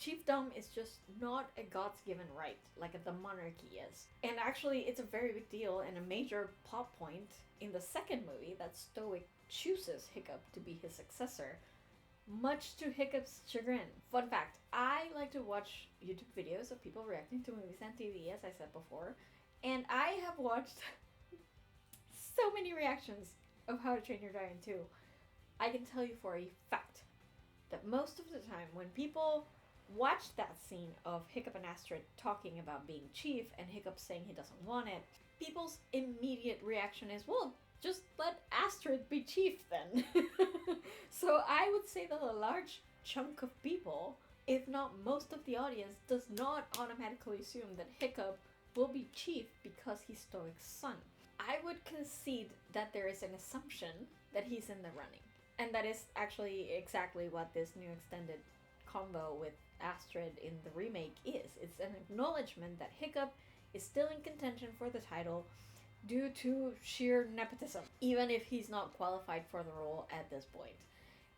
Chiefdom is just not a God's given right, like the monarchy is. And actually, it's a very big deal and a major plot point in the second movie that Stoic chooses Hiccup to be his successor, much to Hiccup's chagrin. Fun fact, I like to watch YouTube videos of people reacting to movies and TV, as I said before, and I have watched so many reactions of How to Train Your Dragon 2. I can tell you for a fact that most of the time when people watch that scene of Hiccup and Astrid talking about being chief and Hiccup saying he doesn't want it, people's immediate reaction is, well, just let Astrid be chief then. So I would say that a large chunk of people, if not most of the audience, does not automatically assume that Hiccup will be chief because he's Stoic's son. I would concede that there is an assumption that he's in the running. And that is actually exactly what this new extended combo with Astrid in the remake is. It's an acknowledgement that Hiccup is still in contention for the title due to sheer nepotism, even if he's not qualified for the role at this point.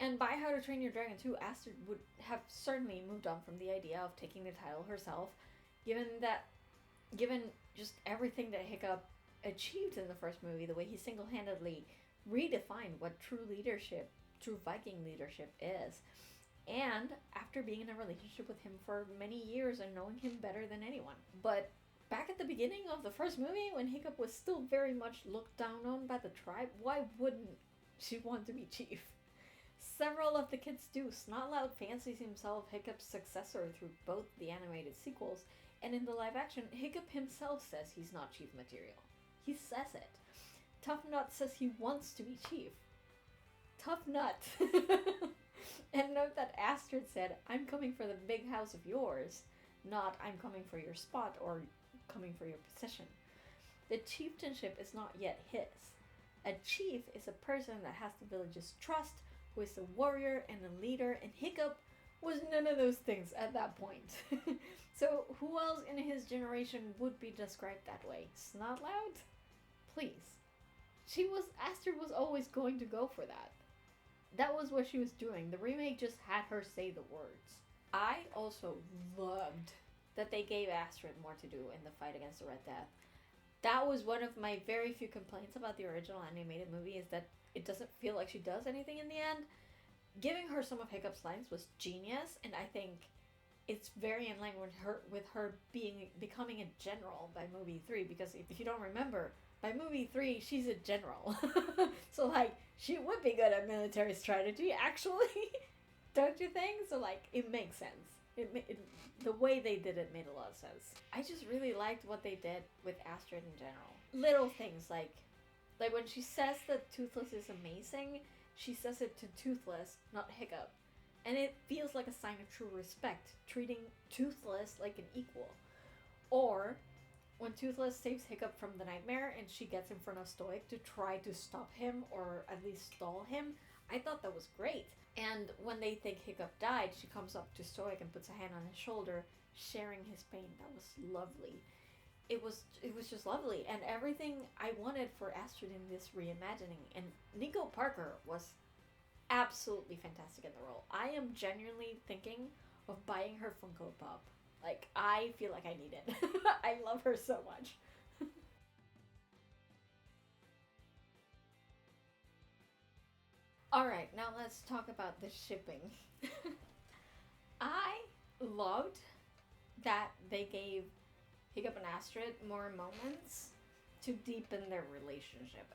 And by How to Train Your Dragon 2, Astrid would have certainly moved on from the idea of taking the title herself, given just everything that Hiccup achieved in the first movie, the way he single-handedly redefined what true Viking leadership is. And after being in a relationship with him for many years and knowing him better than anyone. But back at the beginning of the first movie, when Hiccup was still very much looked down on by the tribe, why wouldn't she want to be chief? Several of the kids do. Snotlout fancies himself Hiccup's successor through both the animated sequels, and in the live action, Hiccup himself says he's not chief material. He says it. Tough Nut says he wants to be chief. Tough Nut. And note that Astrid said, "I'm coming for the big house of yours," not "I'm coming for your spot" or "coming for your position." The chieftainship is not yet his. A chief is a person that has the village's trust, who is a warrior and a leader, and Hiccup was none of those things at that point. So who else in his generation would be described that way? Snotlout? Please. Astrid was always going to go for that. That was what she was doing. The remake just had her say the words. I also loved that they gave Astrid more to do in the fight against the Red Death. That was one of my very few complaints about the original animated movie, is that it doesn't feel like she does anything in the end. Giving her some of Hiccup's lines was genius, and I think it's very in line with her becoming a general by movie 3, because if you don't remember, by movie 3 she's a general. So like, she would be good at military strategy, actually. Don't you think? So like, it makes sense. The way they did it made a lot of sense. I just really liked what they did with Astrid in general. Little things like when she says that Toothless is amazing, she says it to Toothless, not Hiccup. And it feels like a sign of true respect, treating Toothless like an equal. Or when Toothless saves Hiccup from the nightmare and she gets in front of Stoic to try to stop him or at least stall him, I thought that was great. And when they think Hiccup died, she comes up to Stoic and puts a hand on his shoulder, sharing his pain. That was lovely. It was just lovely, and everything I wanted for Astrid in this reimagining. And Nico Parker was absolutely fantastic in the role. I am genuinely thinking of buying her Funko Pop. Like, I feel like I need it. I love her so much. Alright, now let's talk about the shipping. I loved that they gave Hiccup and Astrid more moments to deepen their relationship.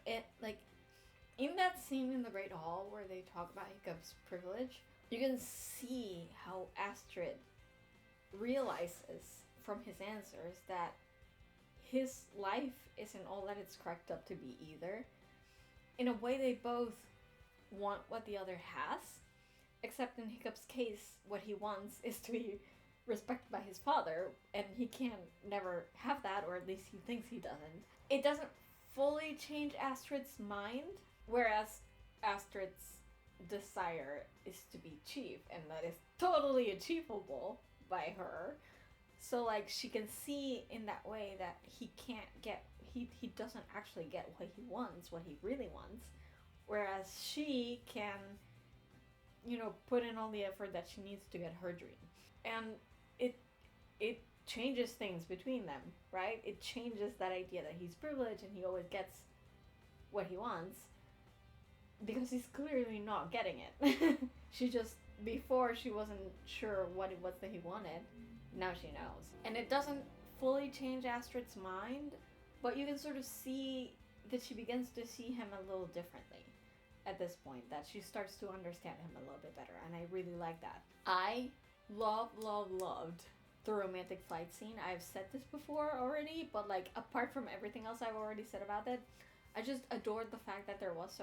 In that scene in the Great Hall where they talk about Hiccup's privilege, you can see how Astrid realizes from his answers that his life isn't all that it's cracked up to be either. In a way, they both want what the other has, except in Hiccup's case, what he wants is to be respected by his father, and he can never have that, or at least he thinks he doesn't. It doesn't fully change Astrid's mind, whereas Astrid's desire is to be chief, and that is totally achievable by her. So like, she can see in that way that he doesn't actually get what he wants, what he really wants, whereas she can, put in all the effort that she needs to get her dream. And it changes things between them, right? It changes that idea that he's privileged and he always gets what he wants, because he's clearly not getting it. Before she wasn't sure what it was that he wanted, now she knows. And it doesn't fully change Astrid's mind, but you can sort of see that she begins to see him a little differently at this point, that she starts to understand him a little bit better, and I really like that. I loved the romantic flight scene. I've said this before already, but like, apart from everything else I've already said about it, I just adored the fact that there was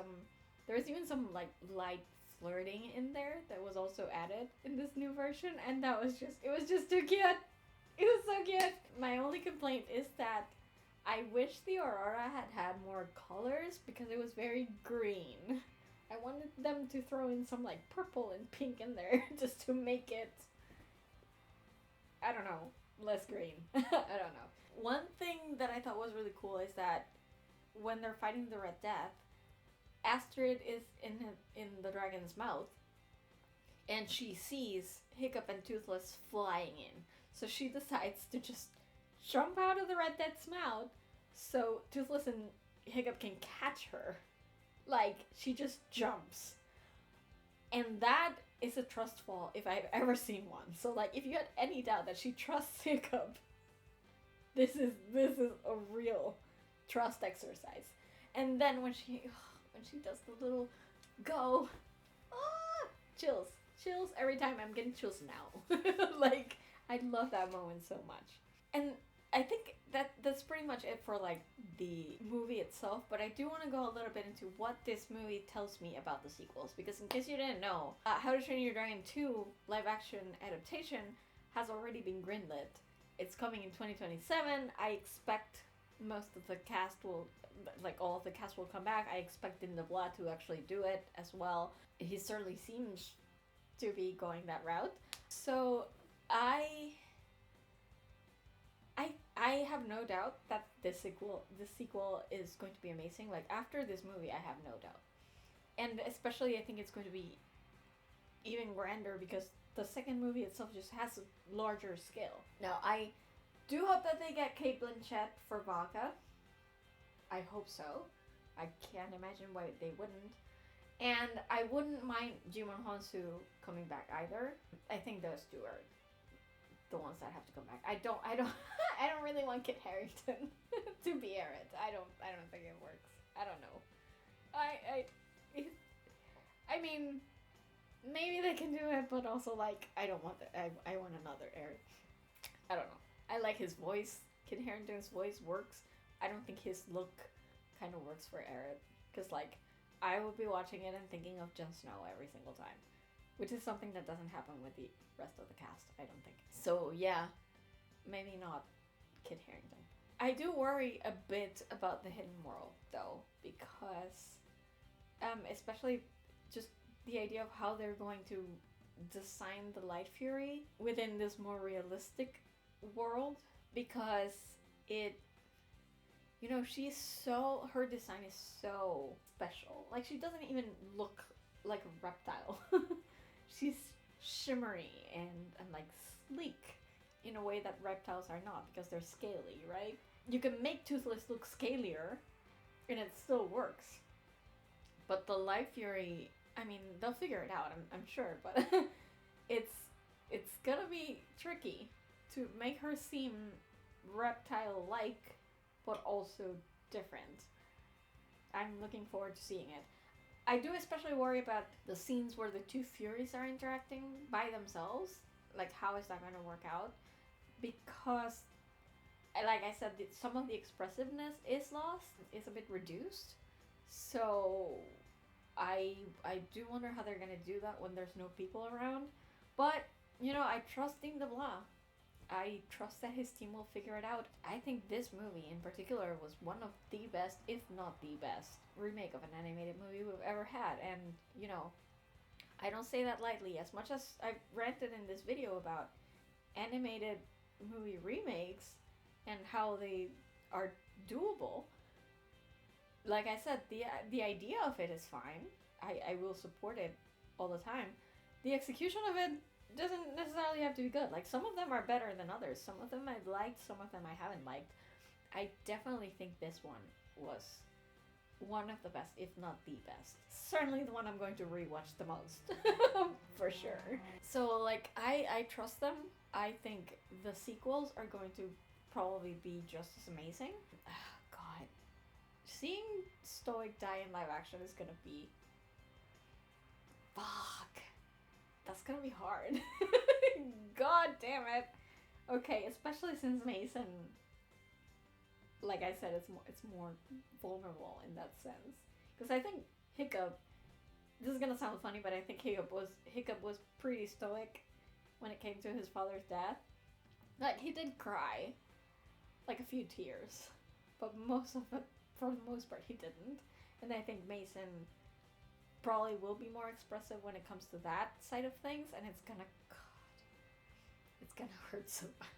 even some like light flirting in there that was also added in this new version, and it was just too cute. It was so cute. My only complaint is that I wish the Aurora had more colors, because it was very green. I wanted them to throw in some like purple and pink in there just to make it, I don't know, less green. I don't know. One thing that I thought was really cool is that when they're fighting the Red Death, Astrid is in the dragon's mouth, and she sees Hiccup and Toothless flying in. So she decides to just jump out of the Red Death's mouth so Toothless and Hiccup can catch her. Like, she just jumps. And that is a trust fall if I've ever seen one. So, like, if you had any doubt that she trusts Hiccup, this is a real trust exercise. And then when she does the little go, chills every time. I'm getting chills now. Like, I love that moment so much. And I think that's pretty much it for like the movie itself, but I do want to go a little bit into what this movie tells me about the sequels, because in case you didn't know, How to Train Your Dragon 2 live action adaptation has already been greenlit. It's coming in 2027. I expect most of the cast will, like all of the cast will come back. I expect Dindabla to actually do it as well. He certainly seems to be going that route. So I have no doubt that this sequel is going to be amazing. Like, after this movie, I have no doubt. And especially I think it's going to be even grander because the second movie itself just has a larger scale. Now, I do hope that they get Cate Blanchett for Valka. I hope so. I can't imagine why they wouldn't. And I wouldn't mind Jimon Honsu coming back either. I think those two are the ones that have to come back. I don't I don't really want Kit Harington to be Aerith. I don't think it works. I don't know. I mean, maybe they can do it, but also like I don't want that. I want another Aerith. I don't know. I like his voice. Kit Harington's voice works. I don't think his look kind of works for Aerith, because like I would be watching it and thinking of Jon Snow every single time, which is something that doesn't happen with the rest of the cast, I don't think. So yeah, maybe not Kit Harington. I do worry a bit about the Hidden World though, because especially just the idea of how they're going to design the Light Fury within this more realistic world, because it, you know, her design is so special. Like, she doesn't even look like a reptile. She's shimmery and like sleek in a way that reptiles are not, because they're scaly, right? You can make Toothless look scalier and it still works. But the Light Fury, I mean, they'll figure it out, I'm sure, but it's gonna be tricky to make her seem reptile-like, but also different. I'm looking forward to seeing it. I do especially worry about the scenes where the two Furies are interacting by themselves. Like, how is that going to work out? Because, like I said, some of the expressiveness is lost, is a bit reduced. So, I do wonder how they're going to do that when there's no people around. But, you know, I trust Dindabla. I trust that his team will figure it out. I think this movie in particular was one of the best, if not the best, remake of an animated movie we've ever had. And, you know, I don't say that lightly. As much as I've ranted in this video about animated movie remakes and how they are doable, like I said, the idea of it is fine. I will support it all the time. The execution of it doesn't necessarily have to be good. Like, some of them are better than others. Some of them I've liked, some of them I haven't liked. I definitely think this one was one of the best, if not the best. Certainly the one I'm going to rewatch the most. For sure. So, like, I trust them. I think the sequels are going to probably be just as amazing. God. Seeing Stoic die in live action is gonna be... Fuck. That's gonna be hard. God damn it. Okay, especially since Mason, like I said, it's more vulnerable in that sense. Because I think Hiccup, this is gonna sound funny, but I think Hiccup was pretty stoic when it came to his father's death. Like, he did cry, like a few tears, but for the most part, he didn't. And I think Mason probably will be more expressive when it comes to that side of things, and it's gonna hurt so bad.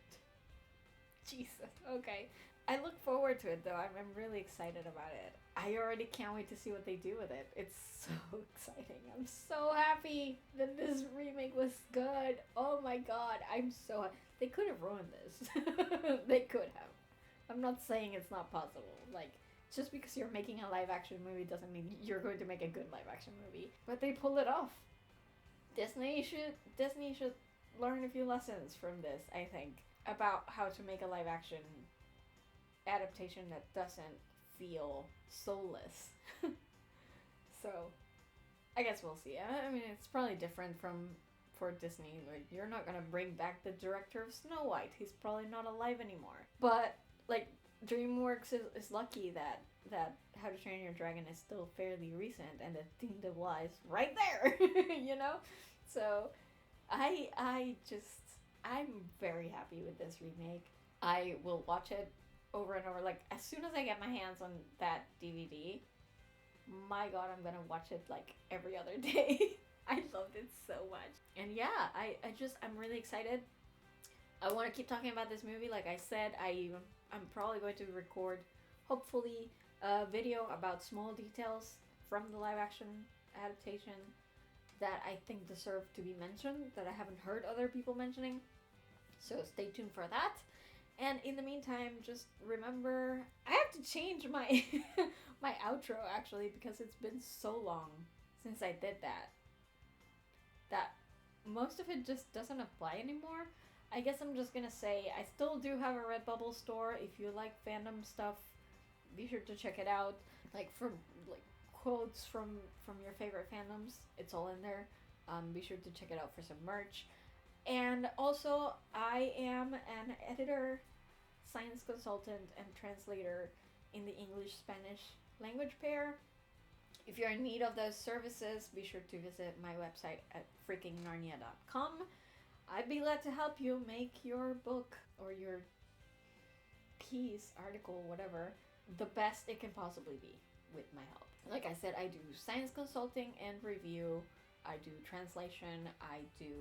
Jesus, okay. I look forward to it though. I'm really excited about it. I already can't wait to see what they do with it. It's so exciting. I'm so happy that this remake was good. Oh my god, I'm so they could have ruined this. They could have. I'm not saying it's not possible. Like, just because you're making a live action movie doesn't mean you're going to make a good live action movie. But they pulled it off. Disney should learn a few lessons from this, I think, about how to make a live action adaptation that doesn't feel soulless. So, I guess we'll see. I mean, it's probably different for Disney. Like, you're not gonna bring back the director of Snow White. He's probably not alive anymore. But like, DreamWorks is lucky that How to Train Your Dragon is still fairly recent and that Dean DeVille is right there. You know, so I'm very happy with this remake. I will watch it over and over. Like, as soon as I get my hands on that DVD, my god, I'm gonna watch it like every other day. I loved it so much. And yeah, I'm really excited. I want to keep talking about this movie. Like I said, I'm probably going to record, hopefully, a video about small details from the live action adaptation that I think deserve to be mentioned, that I haven't heard other people mentioning. So stay tuned for that. And in the meantime, just remember, I have to change my my outro actually, because it's been so long since I did that most of it just doesn't apply anymore. I guess I'm just gonna say I still do have a Redbubble store. If you like fandom stuff, be sure to check it out. Like, from like quotes from your favorite fandoms, it's all in there. Be sure to check it out for some merch. And also, I am an editor, science consultant, and translator in the English-Spanish language pair. If you're in need of those services, be sure to visit my website at FreakingNarnia.com. I'd be glad to help you make your book or your piece, article, whatever, the best it can possibly be with my help. Like I said, I do science consulting and review. I do translation. I do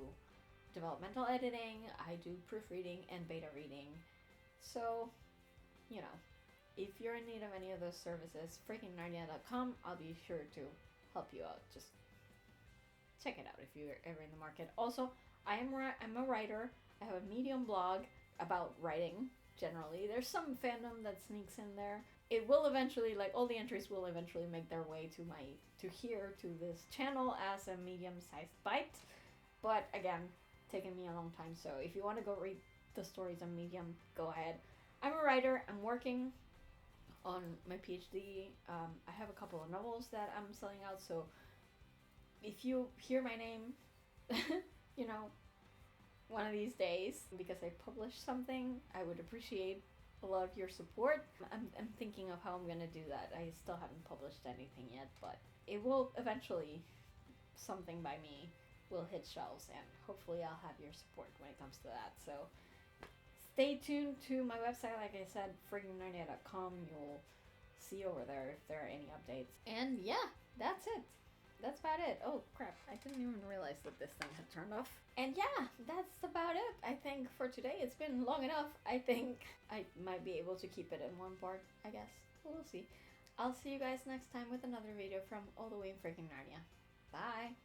developmental editing. I do proofreading and beta reading. So, you know, if you're in need of any of those services, FreakingNarnia.com, I'll be sure to help you out. Just check it out if you're ever in the market. Also, I'm a writer. I have a Medium blog about writing generally. There's some fandom that sneaks in there. It will eventually, like, all the entries will eventually make their way to this channel as a medium-sized bite. But again, taken me a long time. So if you want to go read the stories on Medium, go ahead. I'm a writer. I'm working on my PhD. I have a couple of novels that I'm selling out. So if you hear my name, you know, one of these days, because I published something, I would appreciate a lot of your support. I'm thinking of how I'm gonna do that. I still haven't published anything yet, but it will eventually, something by me will hit shelves, and hopefully I'll have your support when it comes to that. So stay tuned to my website. Like I said, FreakingNarnia.com. You'll see over there if there are any updates. And yeah, that's it. That's about it. Oh crap, I didn't even realize that this thing had turned off. And yeah, that's about it. I think for today it's been long enough. I think I might be able to keep it in one part, I guess. We'll see. I'll see you guys next time with another video from all the way in freaking Narnia. Bye!